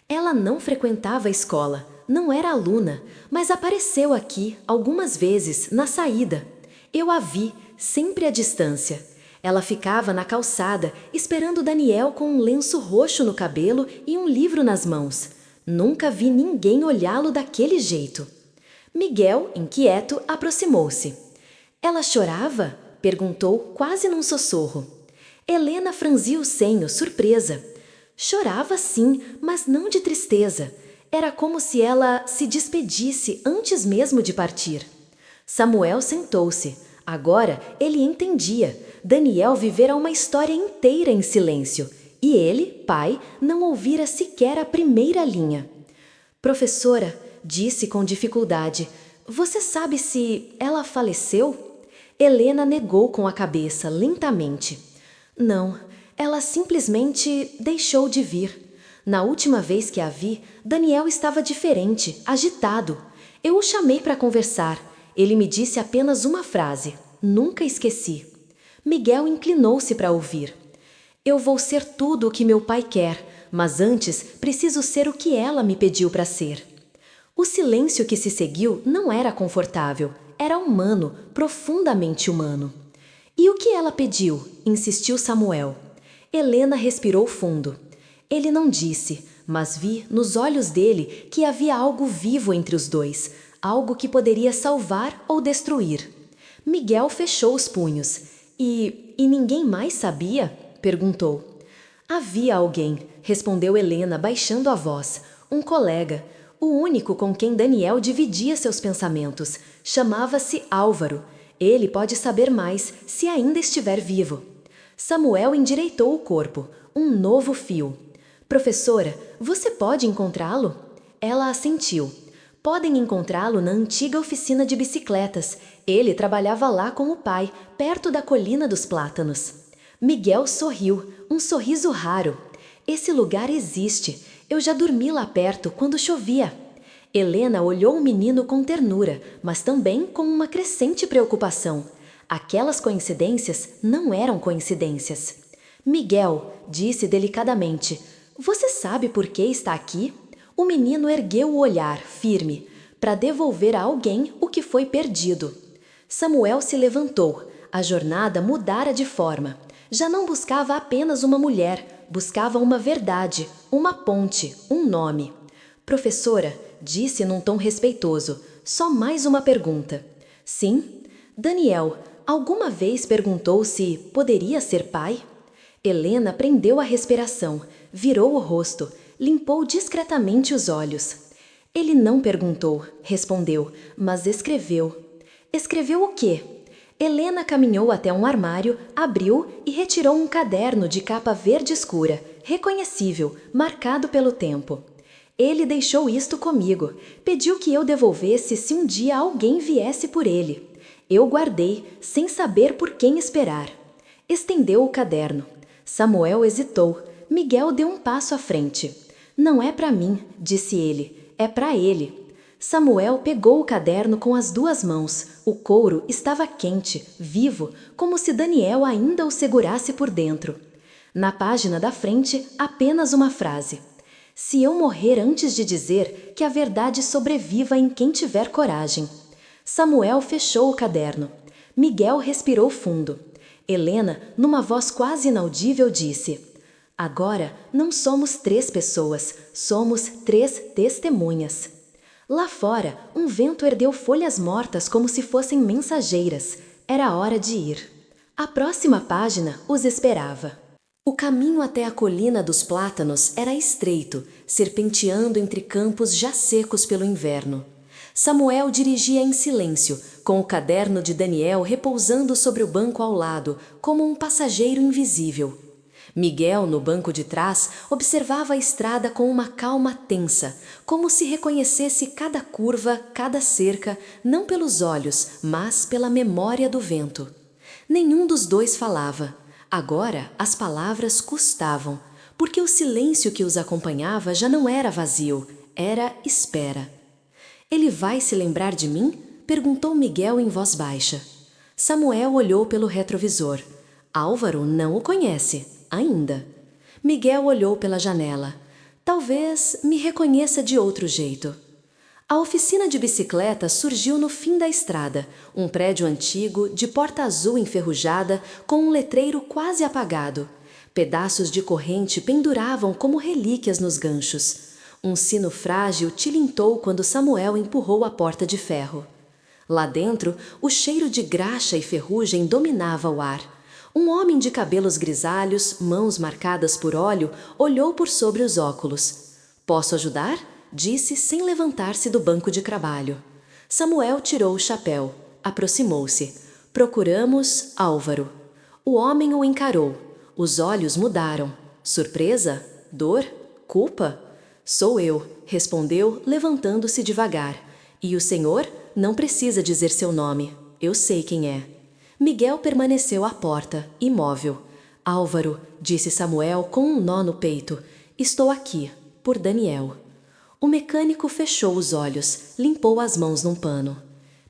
Ela não frequentava a escola, não era aluna, mas apareceu aqui algumas vezes na saída. Eu a vi, sempre à distância. Ela ficava na calçada, esperando Daniel com um lenço roxo no cabelo e um livro nas mãos. Nunca vi ninguém olhá-lo daquele jeito. Miguel, inquieto, aproximou-se. Ela chorava? Perguntou, quase num sussurro. Helena franziu o senho, surpresa. Chorava sim, mas não de tristeza. Era como se ela se despedisse antes mesmo de partir. Samuel sentou-se. Agora ele entendia. Daniel vivera uma história inteira em silêncio. E ele, pai, não ouvira sequer a primeira linha. Professora, disse com dificuldade, você sabe se ela faleceu? Helena negou com a cabeça, lentamente. Não, ela simplesmente deixou de vir. Na última vez que a vi, Daniel estava diferente, agitado. Eu o chamei para conversar. Ele me disse apenas uma frase. Nunca esqueci. Miguel inclinou-se para ouvir. Eu vou ser tudo o que meu pai quer, mas antes preciso ser o que ela me pediu para ser. O silêncio que se seguiu não era confortável, era humano, profundamente humano. E o que ela pediu? Insistiu Samuel. Helena respirou fundo. Ele não disse, mas vi nos olhos dele que havia algo vivo entre os dois, algo que poderia salvar ou destruir. Miguel fechou os punhos. E ninguém mais sabia? Perguntou. Havia alguém, respondeu Helena, baixando a voz. Um colega, o único com quem Daniel dividia seus pensamentos. Chamava-se Álvaro. Ele pode saber mais, se ainda estiver vivo. Samuel endireitou o corpo. Um novo fio. Professora, você pode encontrá-lo? Ela assentiu. Podem encontrá-lo na antiga oficina de bicicletas. Ele trabalhava lá com o pai, perto da colina dos plátanos. Miguel sorriu, um sorriso raro. Esse lugar existe. Eu já dormi lá perto quando chovia. Helena olhou o menino com ternura, mas também com uma crescente preocupação. Aquelas coincidências não eram coincidências. Miguel, disse delicadamente, você sabe por que está aqui? O menino ergueu o olhar, firme, para devolver a alguém o que foi perdido. Samuel se levantou. A jornada mudara de forma. Já não buscava apenas uma mulher, buscava uma verdade, uma ponte, um nome. Professora, disse num tom respeitoso, só mais uma pergunta. Sim? Daniel, alguma vez perguntou se poderia ser pai? Helena prendeu a respiração, virou o rosto, limpou discretamente os olhos. Ele não perguntou, respondeu, mas escreveu. Escreveu o quê? Helena caminhou até um armário, abriu e retirou um caderno de capa verde escura, reconhecível, marcado pelo tempo. Ele deixou isto comigo, pediu que eu devolvesse se um dia alguém viesse por ele. Eu guardei, sem saber por quem esperar. Estendeu o caderno. Samuel hesitou. Miguel deu um passo à frente. Não é para mim, disse ele, é para ele. Samuel pegou o caderno com as duas mãos. O couro estava quente, vivo, como se Daniel ainda o segurasse por dentro. Na página da frente, apenas uma frase. Se eu morrer antes de dizer, que a verdade sobreviva em quem tiver coragem. Samuel fechou o caderno. Miguel respirou fundo. Helena, numa voz quase inaudível, disse: agora não somos 3 pessoas, somos 3 testemunhas. Lá fora, um vento ergueu folhas mortas como se fossem mensageiras. Era hora de ir. A próxima página os esperava. O caminho até a colina dos plátanos era estreito, serpenteando entre campos já secos pelo inverno. Samuel dirigia em silêncio, com o caderno de Daniel repousando sobre o banco ao lado, como um passageiro invisível. Miguel, no banco de trás, observava a estrada com uma calma tensa, como se reconhecesse cada curva, cada cerca, não pelos olhos, mas pela memória do vento. Nenhum dos dois falava. Agora as palavras custavam, porque o silêncio que os acompanhava já não era vazio, era espera. Ele vai se lembrar de mim? Perguntou Miguel em voz baixa. Samuel olhou pelo retrovisor. Álvaro não o conhece, ainda. Miguel olhou pela janela. Talvez me reconheça de outro jeito. A oficina de bicicleta surgiu no fim da estrada, um prédio antigo, de porta azul enferrujada, com um letreiro quase apagado. Pedaços de corrente penduravam como relíquias nos ganchos. Um sino frágil tilintou quando Samuel empurrou a porta de ferro. Lá dentro, o cheiro de graxa e ferrugem dominava o ar. Um homem de cabelos grisalhos, mãos marcadas por óleo, olhou por sobre os óculos. Posso ajudar? Disse sem levantar-se do banco de trabalho. Samuel tirou o chapéu. Aproximou-se. Procuramos Álvaro. O homem o encarou. Os olhos mudaram. Surpresa? Dor? Culpa? Sou eu, respondeu, levantando-se devagar. E o senhor? Não precisa dizer seu nome. Eu sei quem é. Miguel permaneceu à porta, imóvel. Álvaro, disse Samuel com um nó no peito. Estou aqui, por Daniel. O mecânico fechou os olhos, limpou as mãos num pano.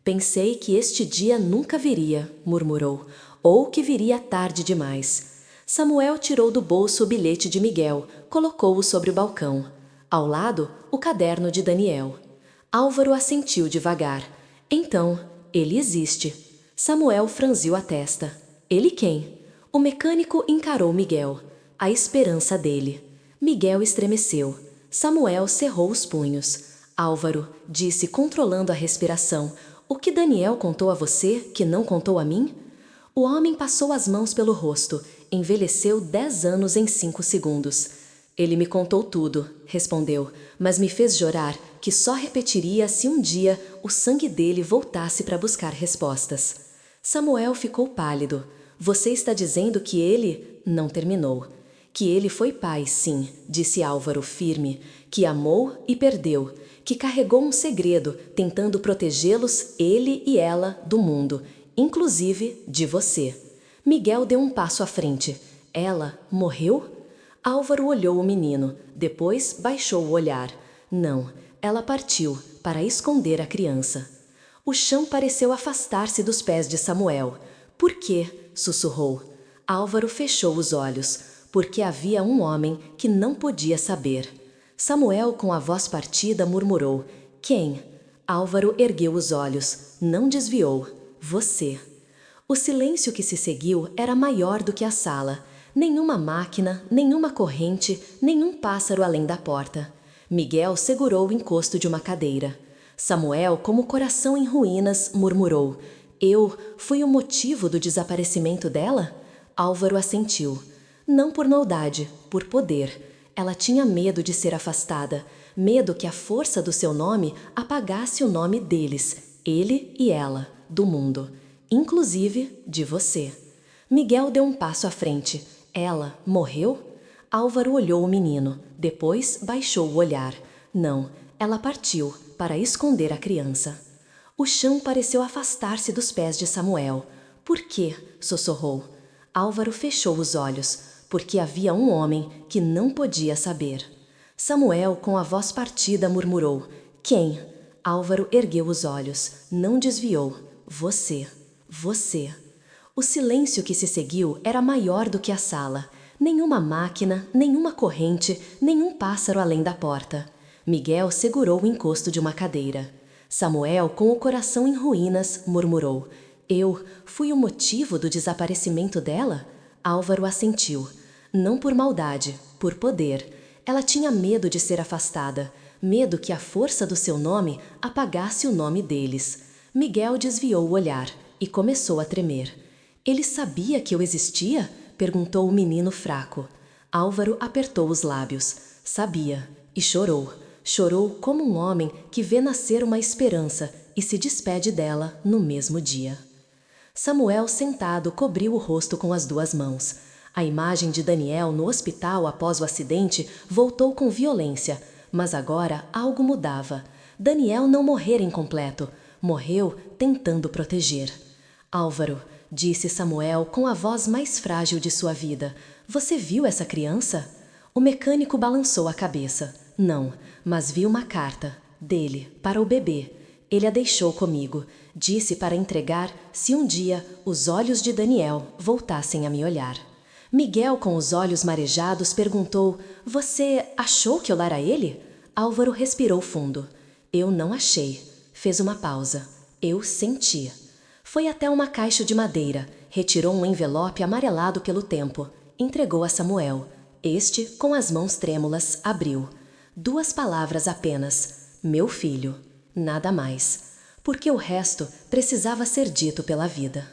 Pensei que este dia nunca viria, murmurou, ou que viria tarde demais. Samuel tirou do bolso o bilhete de Miguel, colocou-o sobre o balcão. Ao lado, o caderno de Daniel. Álvaro assentiu devagar. Então, ele existe. Samuel franziu a testa. Ele quem? O mecânico encarou Miguel. A esperança dele. Miguel estremeceu. Samuel cerrou os punhos. Álvaro, disse controlando a respiração, o que Daniel contou a você que não contou a mim? O homem passou as mãos pelo rosto. Envelheceu 10 anos em 5 segundos. Ele me contou tudo, respondeu, mas me fez jurar que só repetiria se um dia o sangue dele voltasse para buscar respostas. Samuel ficou pálido. Você está dizendo que ele... Não terminou. Que ele foi pai, sim, disse Álvaro firme, que amou e perdeu, que carregou um segredo, tentando protegê-los, ele e ela, do mundo, inclusive de você. Miguel deu um passo à frente. Ela morreu? Álvaro olhou o menino, depois baixou o olhar. Não, ela partiu, para esconder a criança. O chão pareceu afastar-se dos pés de Samuel. Por quê? Sussurrou. Álvaro fechou os olhos, porque havia um homem que não podia saber. Samuel, com a voz partida, murmurou. Quem? Álvaro ergueu os olhos, não desviou. Você. O silêncio que se seguiu era maior do que a sala. Nenhuma máquina, nenhuma corrente, nenhum pássaro além da porta. Miguel segurou o encosto de uma cadeira. Samuel, como coração em ruínas, murmurou: Eu fui o motivo do desaparecimento dela? Álvaro assentiu. Não por maldade, por poder. Ela tinha medo de ser afastada, medo que a força do seu nome apagasse o nome deles, ele e ela, do mundo, inclusive de você. Miguel deu um passo à frente. Ela morreu? Álvaro olhou o menino, depois baixou o olhar. Não, ela partiu para esconder a criança. O chão pareceu afastar-se dos pés de Samuel. Por quê? Sussurrou. Álvaro fechou os olhos, porque havia um homem que não podia saber. Samuel, com a voz partida, murmurou: Quem? Álvaro ergueu os olhos, não desviou. Você. Você. O silêncio que se seguiu era maior do que a sala. Nenhuma máquina, nenhuma corrente, nenhum pássaro além da porta. Miguel segurou o encosto de uma cadeira. Samuel, com o coração em ruínas, murmurou: Eu fui o motivo do desaparecimento dela? Álvaro assentiu. Não por maldade, por poder. Ela tinha medo de ser afastada, medo que a força do seu nome apagasse o nome deles. Miguel desviou o olhar e começou a tremer. Ele sabia que eu existia? Perguntou o menino fraco. Álvaro apertou os lábios. Sabia. E chorou. Chorou como um homem que vê nascer uma esperança e se despede dela no mesmo dia. Samuel, sentado, cobriu o rosto com as duas mãos. A imagem de Daniel no hospital após o acidente voltou com violência, mas agora algo mudava. Daniel não morrera incompleto. Morreu tentando proteger. Álvaro, disse Samuel com a voz mais frágil de sua vida, você viu essa criança? O mecânico balançou a cabeça. Não, mas vi uma carta, dele, para o bebê. Ele a deixou comigo. Disse para entregar se um dia os olhos de Daniel voltassem a me olhar. Miguel, com os olhos marejados, perguntou: Você achou que eu lara ele? Álvaro respirou fundo. Eu não achei. Fez uma pausa. Eu senti. Foi até uma caixa de madeira, retirou um envelope amarelado pelo tempo, entregou a Samuel. Este, com as mãos trêmulas, abriu. 2 palavras apenas: meu filho. Nada mais. Porque o resto precisava ser dito pela vida.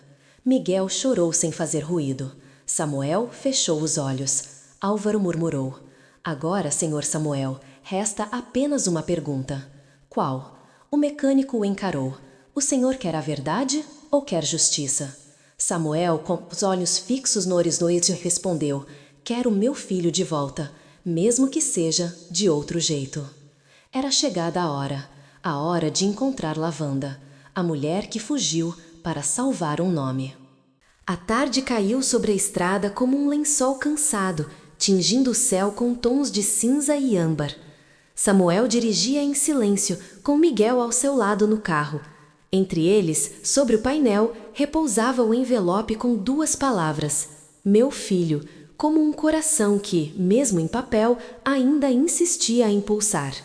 Miguel chorou sem fazer ruído. Samuel fechou os olhos. Álvaro murmurou: Agora, senhor Samuel, resta apenas uma pergunta. Qual? O mecânico o encarou. O senhor quer a verdade ou quer justiça? Samuel, com os olhos fixos no horizonte, respondeu: Quero meu filho de volta, mesmo que seja de outro jeito. Era chegada a hora de encontrar Lavanda, a mulher que fugiu para salvar um nome. A tarde caiu sobre a estrada como um lençol cansado, tingindo o céu com tons de cinza e âmbar. Samuel dirigia em silêncio, com Miguel ao seu lado no carro. Entre eles, sobre o painel, repousava o envelope com 2 palavras: meu filho, como um coração que, mesmo em papel, ainda insistia em pulsar.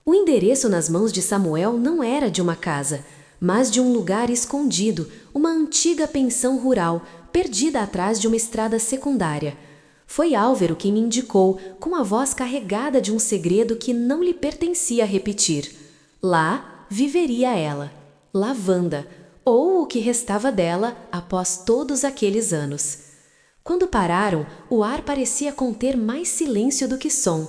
O endereço nas mãos de Samuel não era de uma casa, mas de um lugar escondido, uma antiga pensão rural, perdida atrás de uma estrada secundária. Foi Álvaro quem me indicou, com a voz carregada de um segredo que não lhe pertencia repetir. Lá viveria ela, Lavanda, ou o que restava dela após todos aqueles anos. Quando pararam, o ar parecia conter mais silêncio do que som.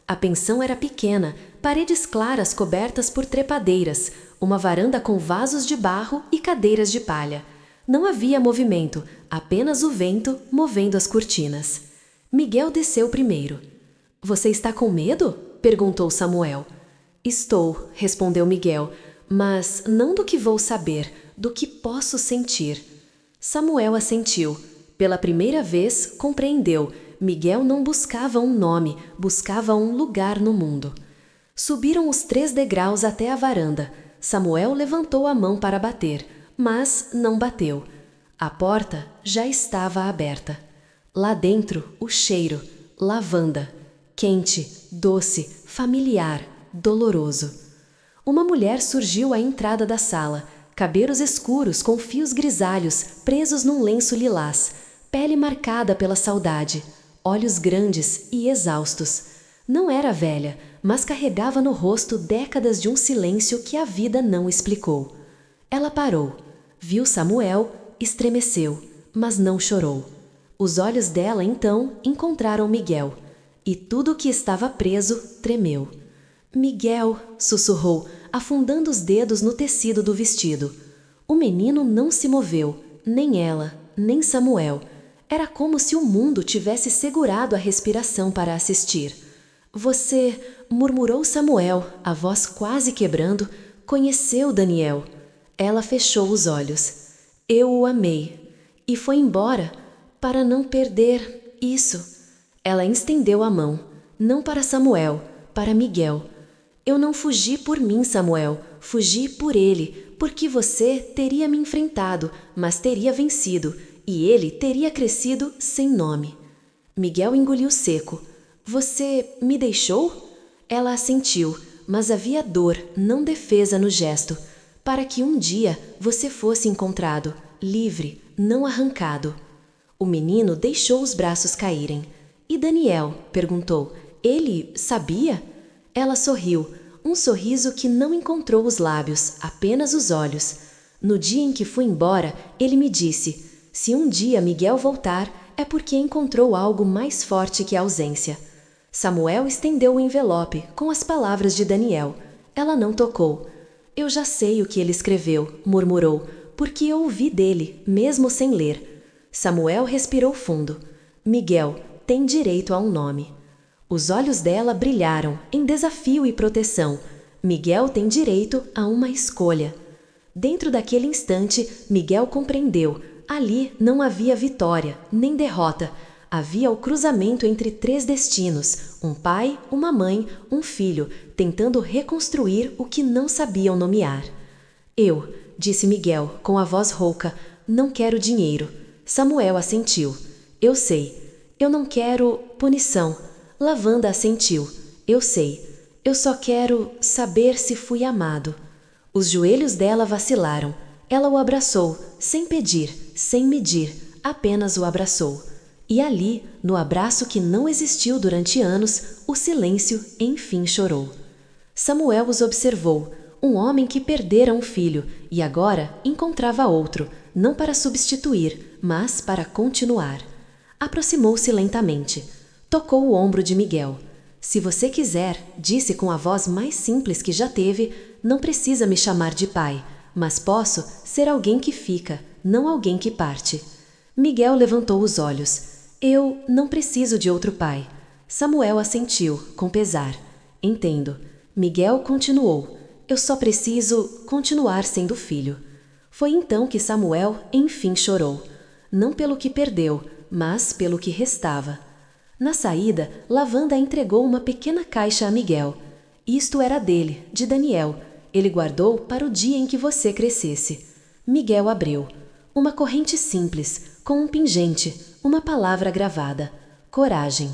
A pensão era pequena, paredes claras cobertas por trepadeiras, uma varanda com vasos de barro e cadeiras de palha. Não havia movimento, apenas o vento movendo as cortinas. Miguel desceu primeiro. Você está com medo? Perguntou Samuel. Estou, respondeu Miguel, mas não do que vou saber, do que posso sentir. Samuel assentiu. Pela primeira vez, compreendeu. Miguel não buscava um nome, buscava um lugar no mundo. Subiram os 3 degraus até a varanda. Samuel levantou a mão para bater, mas não bateu. A porta já estava aberta. Lá dentro, o cheiro, lavanda, quente, doce, familiar, doloroso. Uma mulher surgiu à entrada da sala, cabelos escuros com fios grisalhos presos num lenço lilás, pele marcada pela saudade, olhos grandes e exaustos. Não era velha, mas carregava no rosto décadas de um silêncio que a vida não explicou. Ela parou, viu Samuel, estremeceu, mas não chorou. Os olhos dela, então, encontraram Miguel, e tudo o que estava preso tremeu. Miguel, sussurrou, afundando os dedos no tecido do vestido. O menino não se moveu, nem ela, nem Samuel. Era como se o mundo tivesse segurado a respiração para assistir. Você, murmurou Samuel, a voz quase quebrando, conheceu Daniel. Ela fechou os olhos. Eu o amei. E foi embora, para não perder isso. Ela estendeu a mão, não para Samuel, para Miguel. Eu não fugi por mim, Samuel, fugi por ele, porque você teria me enfrentado, mas teria vencido, e ele teria crescido sem nome. Miguel engoliu seco. Você me deixou? Ela assentiu, mas havia dor, não defesa no gesto, para que um dia você fosse encontrado, livre, não arrancado. O menino deixou os braços caírem. E Daniel? Perguntou. Ele sabia? Ela sorriu, um sorriso que não encontrou os lábios, apenas os olhos. No dia em que fui embora, ele me disse: se um dia Miguel voltar, é porque encontrou algo mais forte que a ausência. Samuel estendeu o envelope com as palavras de Daniel. Ela não tocou. Eu já sei o que ele escreveu, murmurou, porque eu ouvi dele, mesmo sem ler. Samuel respirou fundo. Miguel tem direito a um nome. Os olhos dela brilharam, em desafio e proteção. Miguel tem direito a uma escolha. Dentro daquele instante, Miguel compreendeu. Ali não havia vitória, nem derrota. Havia o cruzamento entre 3 destinos, um pai, uma mãe, um filho, tentando reconstruir o que não sabiam nomear. Eu, disse Miguel, com a voz rouca, não quero dinheiro. Samuel assentiu. Eu sei. Eu não quero punição. Lavanda assentiu. Eu sei. Eu só quero saber se fui amado. Os joelhos dela vacilaram. Ela o abraçou, sem pedir, sem medir, apenas o abraçou. E ali, no abraço que não existiu durante anos, o silêncio enfim chorou. Samuel os observou, um homem que perdera um filho e agora encontrava outro, não para substituir, mas para continuar. Aproximou-se lentamente. Tocou o ombro de Miguel. Se você quiser, disse com a voz mais simples que já teve, não precisa me chamar de pai, mas posso ser alguém que fica, não alguém que parte. Miguel levantou os olhos. Eu não preciso de outro pai. Samuel assentiu, com pesar. Entendo. Miguel continuou. Eu só preciso continuar sendo filho. Foi então que Samuel enfim chorou. Não pelo que perdeu, mas pelo que restava. Na saída, Lavanda entregou uma pequena caixa a Miguel. Isto era dele, de Daniel. Ele guardou para o dia em que você crescesse. Miguel abriu. Uma corrente simples, com um pingente, uma palavra gravada. Coragem.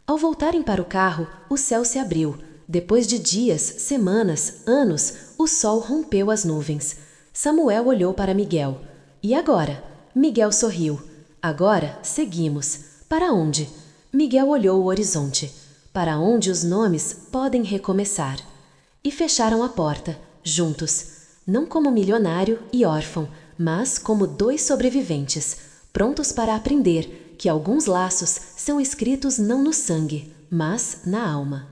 Ao voltarem para o carro, o céu se abriu. Depois de dias, semanas, anos, o sol rompeu as nuvens. Samuel olhou para Miguel. E agora? Miguel sorriu. Agora, seguimos. Para onde? Miguel olhou o horizonte. Para onde os nomes podem recomeçar. E fecharam a porta, juntos. Não como milionário e órfão, mas como 2 sobreviventes, prontos para aprender que alguns laços são escritos não no sangue, mas na alma.